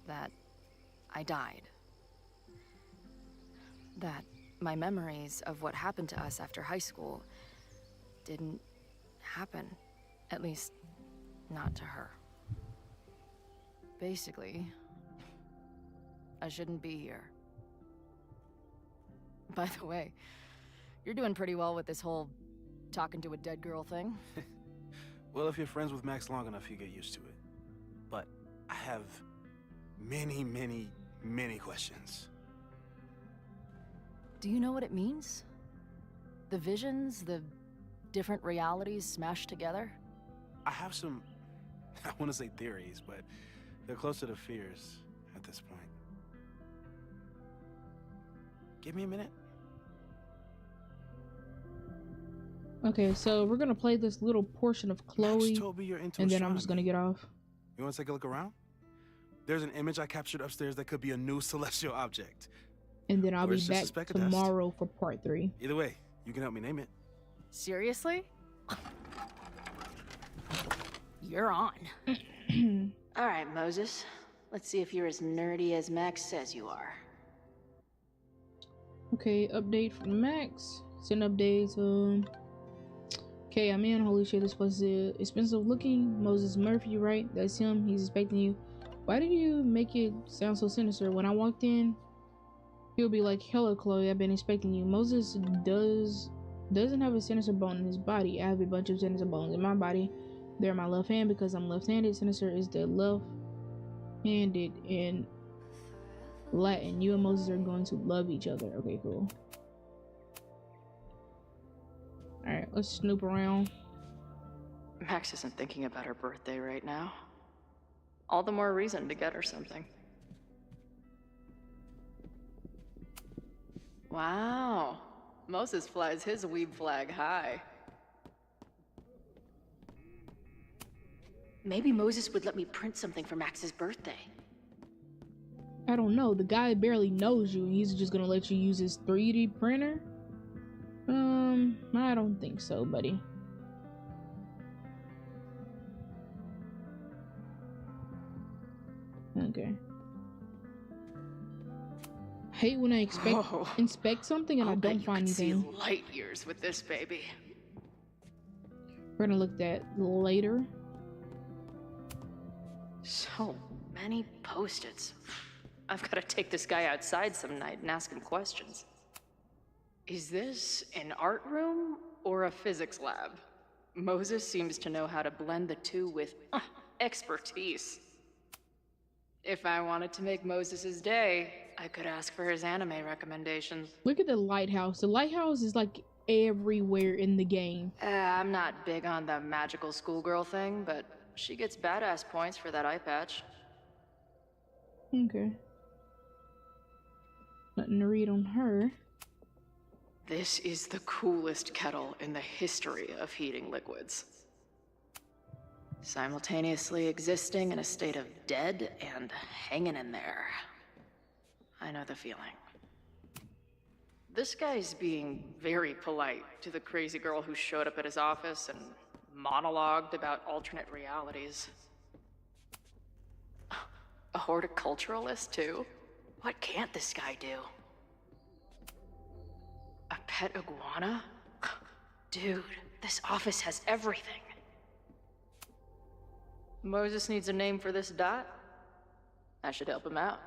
that I died. That my memories of what happened to us after high school didn't happen. At least, not to her. Basically, I shouldn't be here. By the way, you're doing pretty well with this whole talking to a dead girl thing. Well, if you're friends with Max long enough, you get used to it. But I have many, many, many questions. Do you know what it means? The visions, the different realities smashed together? I have some I want to say theories, but they're closer to fears at this point. Give me a minute. Okay, so we're gonna play this little portion of Chloe, Max told me you're into and then I'm just astronomy. gonna get off. You want to take a look around? There's an image I captured upstairs that could be a new celestial object. And then I'll Or be it's just back a speck of dust. tomorrow for part 3. Either way, you can help me name it. Seriously? You're on. All right, Moses. Let's see if you're as nerdy as Max says you are. Okay, update from Max. Send updates. Okay, I'm in. Holy shit, this place is expensive looking. Moses Murphy, right? That's him. He's expecting you. Why did you make it sound so sinister? When I walked in, he'll be like, "Hello, Chloe. I've been expecting you." Moses doesn't have a sinister bone in his body. I have a bunch of sinister bones in my body. They're my left hand because I'm left-handed. Sinister is the left-handed in Latin. You and Moses are going to love each other. Okay, cool. Alright, let's snoop around. Max isn't thinking about her birthday right now. All the more reason to get her something. Wow. Moses flies his weeb flag high. Maybe Moses would let me print something for Max's birthday. I don't know. The guy barely knows you. He's just gonna let you use his 3D printer? I don't think so, buddy. Okay. Hate when I inspect something and I don't find anything. See light years with this baby. We're gonna look at that later. So many Post-its. I've got to take this guy outside some night and ask him questions. Is this an art room or a physics lab? Moses seems to know how to blend the two with expertise. If I wanted to make Moses's day, I could ask for his anime recommendations. Look at the lighthouse. The lighthouse is like everywhere in the game. I'm not big on the magical schoolgirl thing, but she gets badass points for that eye patch. Okay. Nothing to read on her. This is the coolest kettle in the history of heating liquids. Simultaneously existing in a state of dead and hanging in there. I know the feeling. This guy's being very polite to the crazy girl who showed up at his office and monologued about alternate realities. A horticulturalist, too? What can't this guy do? A pet iguana? Dude, this office has everything. Moses needs a name for this dot. I should help him out.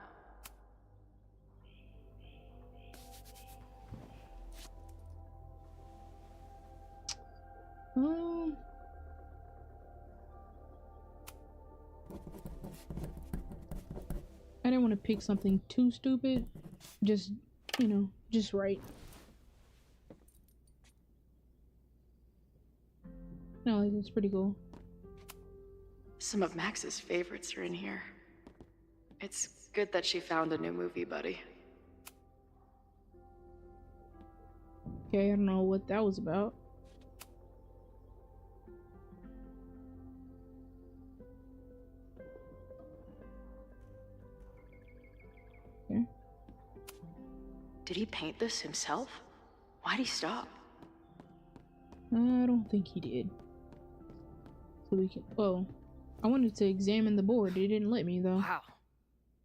I didn't want to pick something too stupid. Just, you know, just right. No, it's pretty cool. Some of Max's favorites are in here. It's good that she found a new movie buddy. Okay, I don't know what that was about. Okay. Did he paint this himself? Why'd he stop? I don't think he did. So we can. Oh, I wanted to examine the board. It didn't let me though. Wow.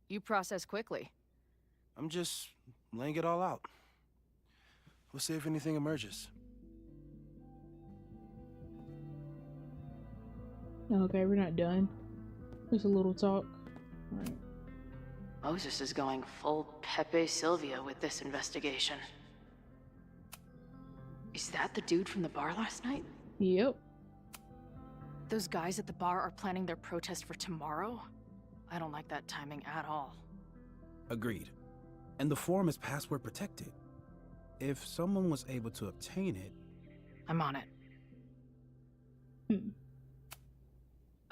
You process quickly. I'm just laying it all out. We'll see if anything emerges. Okay, we're not done. Just a little talk. Alright. Moses is going full Pepe Silvia with this investigation. Is that the dude from the bar last night? Yep. Those guys at the bar are planning their protest for tomorrow? I don't like that timing at all. Agreed. And the forum is password protected. If someone was able to obtain it... I'm on it.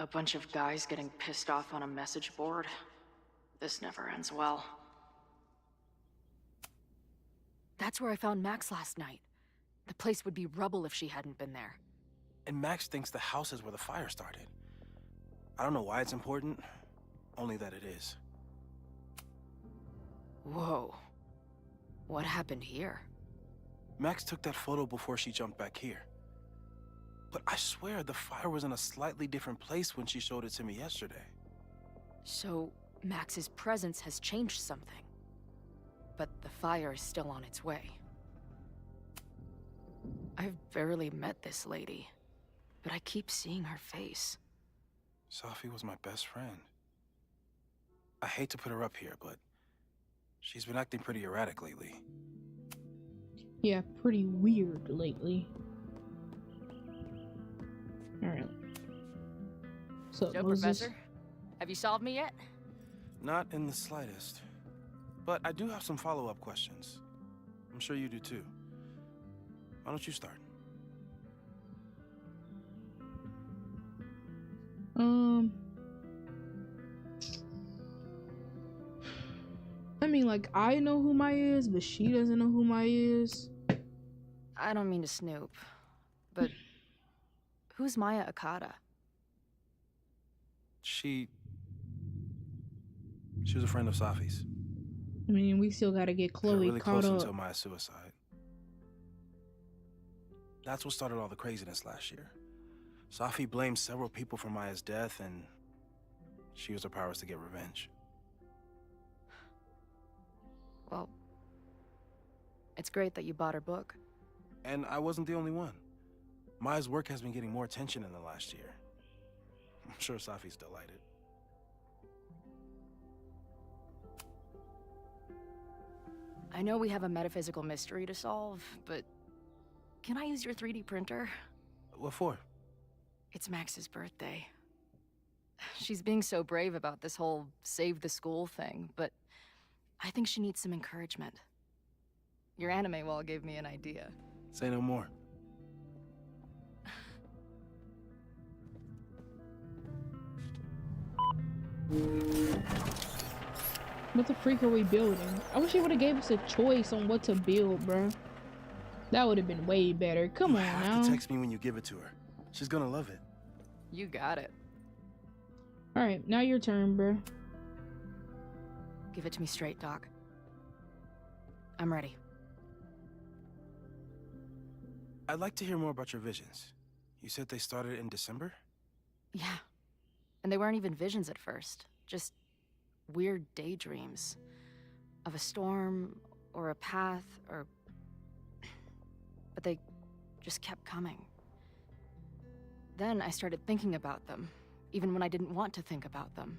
A bunch of guys getting pissed off on a message board. This never ends well. That's where I found Max last night. The place would be rubble if she hadn't been there. And Max thinks the house is where the fire started. I don't know why it's important, only that it is. Whoa. What happened here? Max took that photo before she jumped back here. But I swear the fire was in a slightly different place when she showed it to me yesterday. So, Max's presence has changed something. But the fire is still on its way. I've barely met this lady, but I keep seeing her face. Safi was my best friend. I hate to put her up here, but she's been acting pretty erratic lately. Yeah, pretty weird lately. Alright. So, Professor? Have you solved me yet? Not in the slightest. But I do have some follow-up questions. I'm sure you do too. Why don't you start? I mean, like, I know who Maya is, but she doesn't know who Maya is. I don't mean to snoop, but who's Maya Okada? She was a friend of Safi's. I mean, we still gotta get They were Chloe really caught close up. until Maya's suicide. That's what started all the craziness last year. Safi blamed several people for Maya's death, and she used her powers to get revenge. Well, it's great that you bought her book. And I wasn't the only one. Maya's work has been getting more attention in the last year. I'm sure Safi's delighted. I know we have a metaphysical mystery to solve, but can I use your 3D printer? What for? It's Max's birthday. She's being so brave about this whole save the school thing, but I think she needs some encouragement. Your anime wall gave me an idea. Say no more. What the freak are we building? I wish they would have gave us a choice on what to build, bro. That would have been way better. Come on You now. have to text me when you give it to her. She's gonna love it. You got it. All right, now your turn, bro. Give it to me straight, Doc. I'm ready. I'd like to hear more about your visions. You said they started in December? Yeah. And they weren't even visions at first. Just weird daydreams. Of a storm, or a path, or... But they just kept coming. Then I started thinking about them, even when I didn't want to think about them.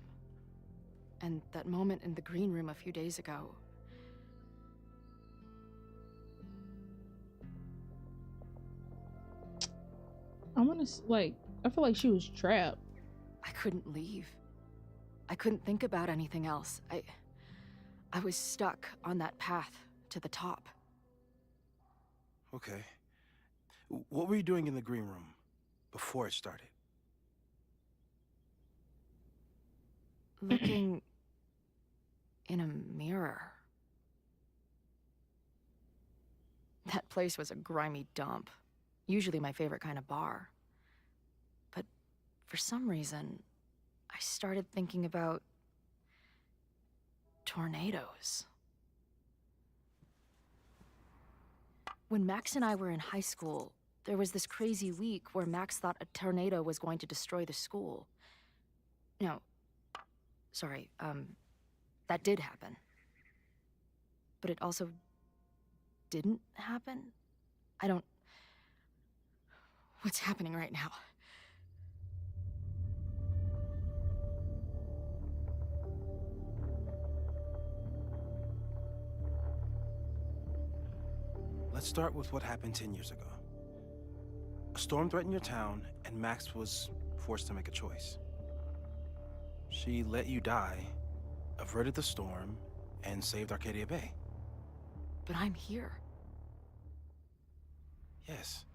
And that moment in the green room a few days ago... I wanna, like, I feel like she was trapped. I couldn't leave. I couldn't think about anything else. I was stuck on that path to the top. Okay. What were you doing in the green room before it started? Looking in a mirror. That place was a grimy dump. Usually my favorite kind of bar. But for some reason, I started thinking about tornadoes. When Max and I were in high school, there was this crazy week where Max thought a tornado was going to destroy the school. No, sorry, that did happen. But it also didn't happen? I don't... What's happening right now? Let's start with what happened 10 years ago. A storm threatened your town, and Max was forced to make a choice. She let you die, averted the storm, and saved Arcadia Bay. But I'm here. Yes.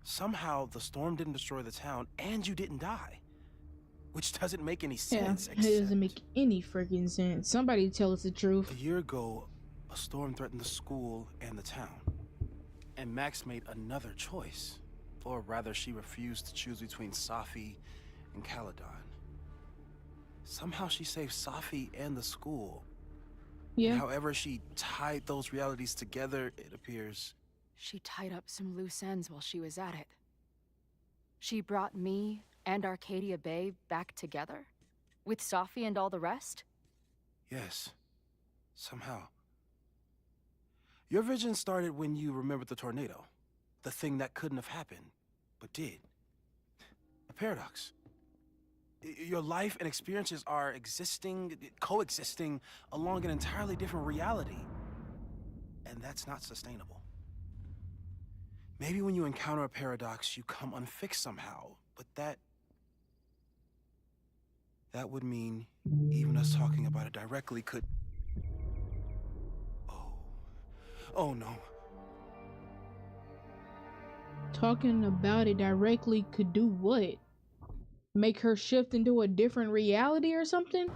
Somehow, the storm didn't destroy the town, and you didn't die. which doesn't make any Yeah, sense. it doesn't make any freaking sense. Somebody tell us the truth. A year ago, a storm threatened the school and the town. And Max made another choice. Or rather, she refused to choose between Safi and Caledon. Somehow she saved Safi and the school. Yeah. And however she tied those realities together, it appears. She tied up some loose ends while she was at it. She brought me and Arcadia Bay back together? With Safi and all the rest? Yes. Somehow. Your vision started when you remembered the tornado. The thing that couldn't have happened, but did. A paradox. Your life and experiences are coexisting along an entirely different reality. And that's not sustainable. Maybe when you encounter a paradox, you come unfixed somehow, but that would mean even us talking about it directly could... Oh no. Talking about it directly could do what? Make her shift into a different reality or something?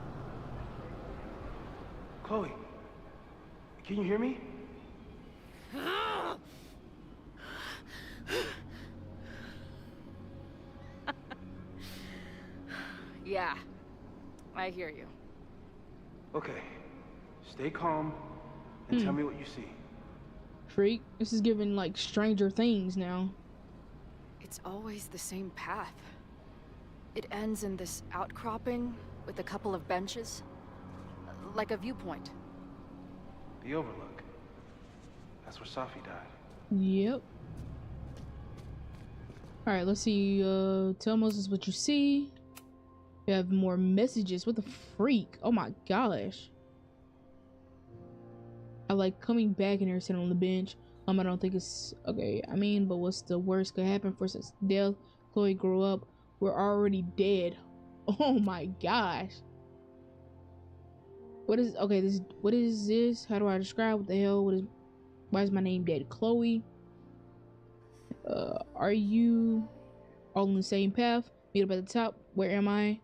Chloe, can you hear me? Yeah, I hear you. Okay, stay calm and tell me what you see. Freak, this is giving like Stranger Things now. It's always the same path. It ends in this outcropping with a couple of benches. Like a viewpoint. The Overlook. That's where Safi died. Yep. Alright, let's see. Tell Moses what you see. We have more messages. What the freak? Oh my gosh. I like coming back in here sitting on the bench. I don't think it's okay. I mean, but what's the worst could happen for such death? Chloe grew up. We're already dead. Oh my gosh. What is okay? What is this? How do I describe what the hell? Why is my name dead? Chloe. Are you all on the same path? Meet up at the top. Where am I?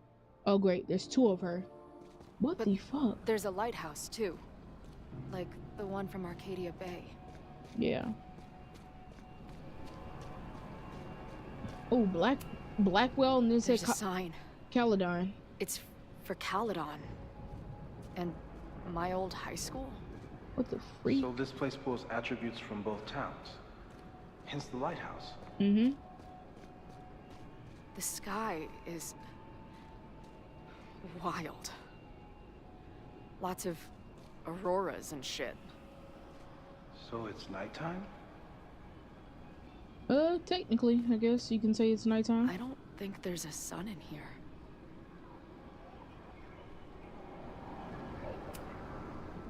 Oh great, there's two of her. What the fuck? There's a lighthouse too. Like the one from Arcadia Bay. Yeah. Oh, Blackwell, and then There's a sign. Caledon. It's for Caledon. And my old high school. What the freak? So this place pulls attributes from both towns. Hence the lighthouse. Mm-hmm. The sky is wild. Lots of auroras and shit. So it's nighttime? Technically, I guess you can say it's nighttime. I don't think there's a sun in here.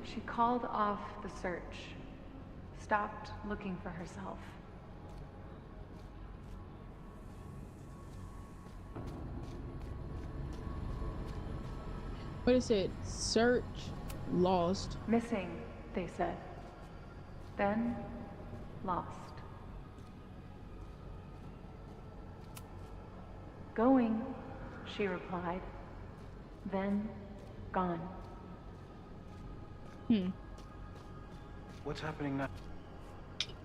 She called off the search, stopped looking for herself. What is it? Search, lost. Missing, they said. Then, lost. Going, she replied. Then, gone. What's happening now?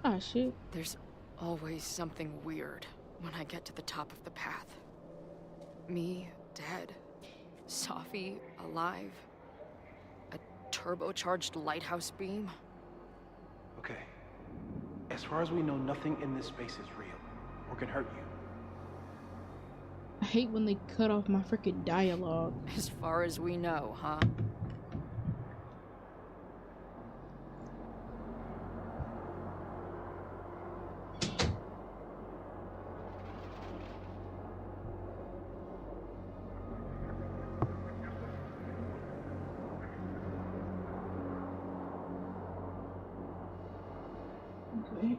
Ah, shit. There's always something weird when I get to the top of the path. Me, dead. Safi, alive. A turbocharged lighthouse beam. Okay. As far as we know, nothing in this space is real or can hurt you. I hate when they cut off my freaking dialogue. As far as we know, huh? Okay.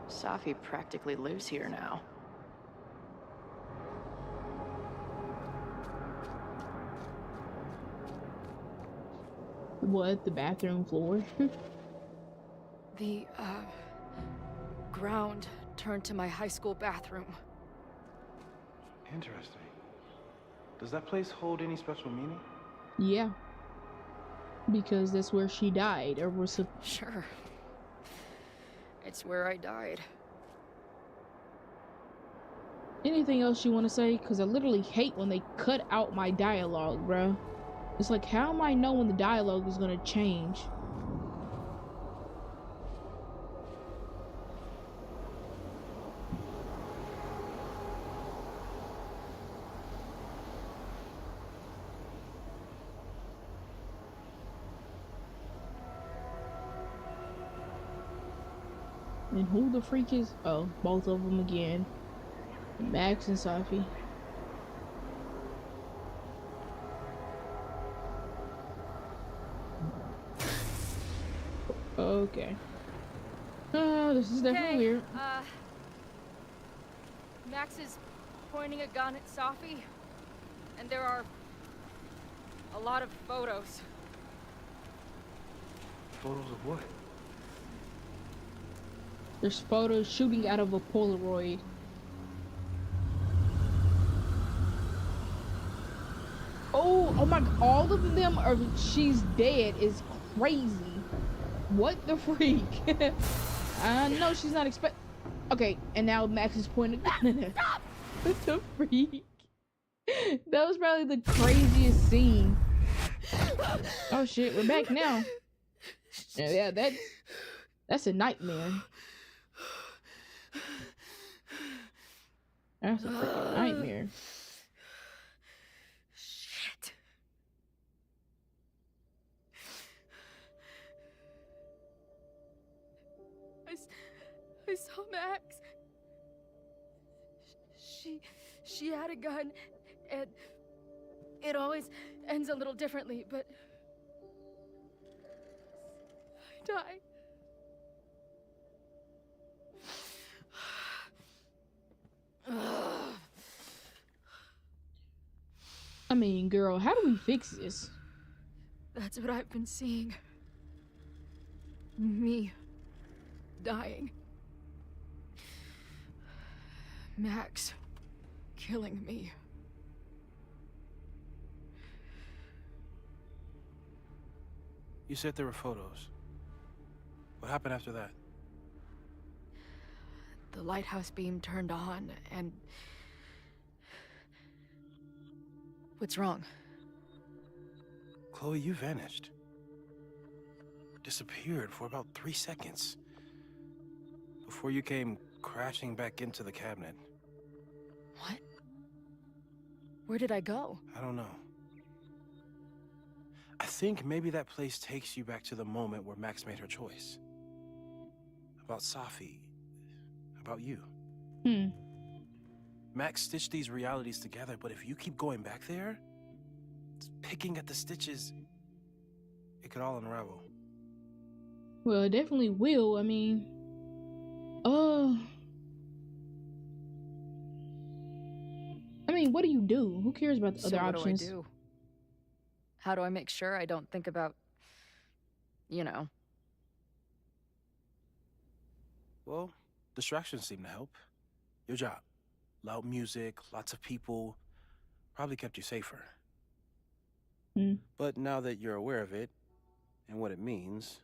Safi practically lives here now. What? The bathroom floor? The, ground turned to my high school bathroom. Interesting. Does that place hold any special meaning? Yeah. Because that's where she died, or was it? Sure. It's where I died. Anything else you want to say? Because I literally hate when they cut out my dialogue, bro. It's like, how am I know when the dialogue is gonna change? And who the freak is? Oh, both of them again. Max and Sophie. Okay. This is definitely weird. Max is pointing a gun at Sophie, and there are a lot of photos. Photos of what? There's photos shooting out of a Polaroid. Oh my god, all of them are she's dead is crazy. What the freak? I know she's not okay, and now Max is pointing a gun at her. What the freak? That was probably the craziest scene. Oh shit, we're back now. Yeah, that's a nightmare. That's a freaking nightmare. Shit. I saw Max. She had a gun, and it always ends a little differently, but I died. I mean, girl, how do we fix this? That's what I've been seeing. Me dying. Max killing me. You said there were photos. What happened after that? The lighthouse beam turned on, and... What's wrong? Chloe, you vanished. Disappeared for about 3 seconds. Before you came crashing back into the cabinet. What? Where did I go? I don't know. I think maybe that place takes you back to the moment where Max made her choice. About Sophie. About you. Max stitched these realities together, but if you keep going back there, picking at the stitches, it could all unravel. Well, it definitely will. I mean, what do you do? Who cares about the other options? What do I do? How do I make sure I don't think about, you know? Well, distractions seem to help. Your job. Loud music, lots of people, probably kept you safer. But now that you're aware of it, and what it means,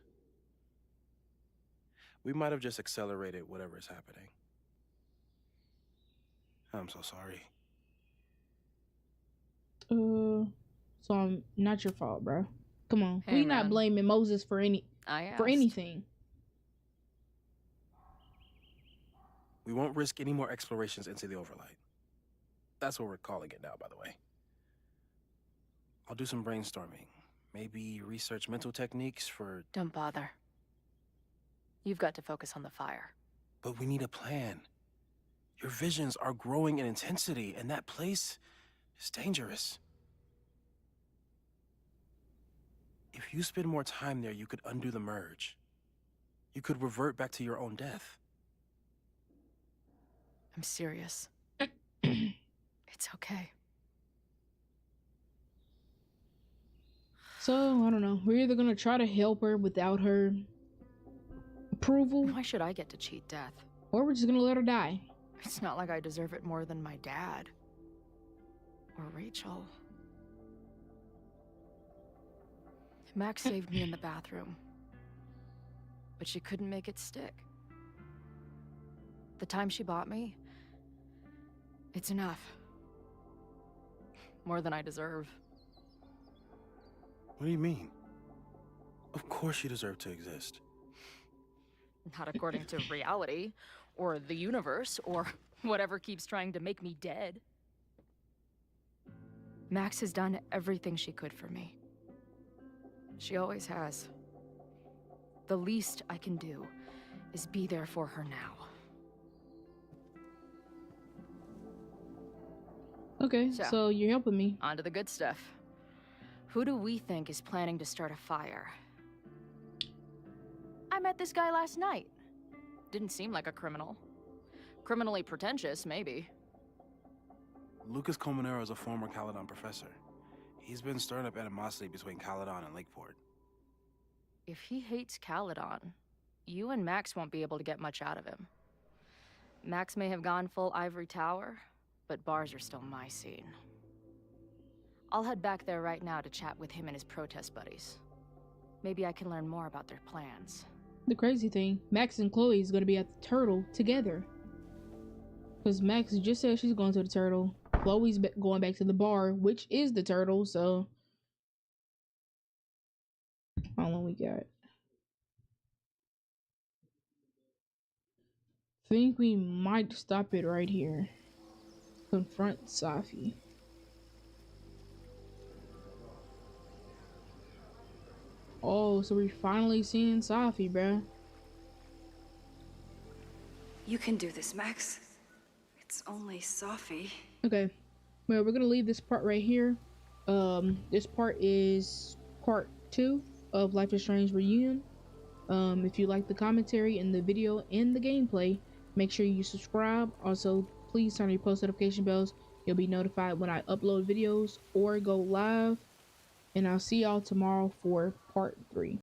we might have just accelerated whatever is happening. I'm so sorry. So I'm not your fault, bro. Come on. Hey, We not man. blaming Moses for for anything. We won't risk any more explorations into the Overlight. That's what we're calling it now, by the way. I'll do some brainstorming. Maybe research mental techniques for... Don't bother. You've got to focus on the fire. But we need a plan. Your visions are growing in intensity, and that place is dangerous. If you spend more time there, you could undo the merge. You could revert back to your own death. I'm serious. It's okay. So, I don't know. We're either gonna try to help her without her approval. Why should I get to cheat death? Or we're just gonna let her die. It's not like I deserve it more than my dad. Or Rachel. Max saved me in the bathroom. But she couldn't make it stick. The time she bought me, it's enough. More than I deserve. What do you mean? Of course you deserve to exist. Not according to reality, or the universe, or whatever keeps trying to make me dead. Max has done everything she could for me. She always has. The least I can do is be there for her now. Okay, so you're helping me. On to the good stuff. Who do we think is planning to start a fire? I met this guy last night. Didn't seem like a criminal. Criminally pretentious, maybe. Lucas Colmenero is a former Caledon professor. He's been stirring up animosity between Caledon and Lakeport. If he hates Caledon, you and Max won't be able to get much out of him. Max may have gone full Ivory Tower, but bars are still my scene. I'll head back there right now to chat with him and his protest buddies. Maybe I can learn more about their plans. The crazy thing, Max and Chloe is gonna be at the Turtle together. Because Max just said she's going to the Turtle. Chloe's going back to the bar, which is the Turtle, so... How long we got? Think we might stop it right here. Confront Safi. Oh, so we're finally seeing Safi, bruh. You can do this, Max. It's only Safi. Okay. Well, we're gonna leave this part right here. This part is part 2 of Life is Strange Reunion. If you like the commentary and the video and the gameplay, make sure you subscribe. Also, please turn on your post notification bells. You'll be notified when I upload videos or go live. And I'll see y'all tomorrow for part 3.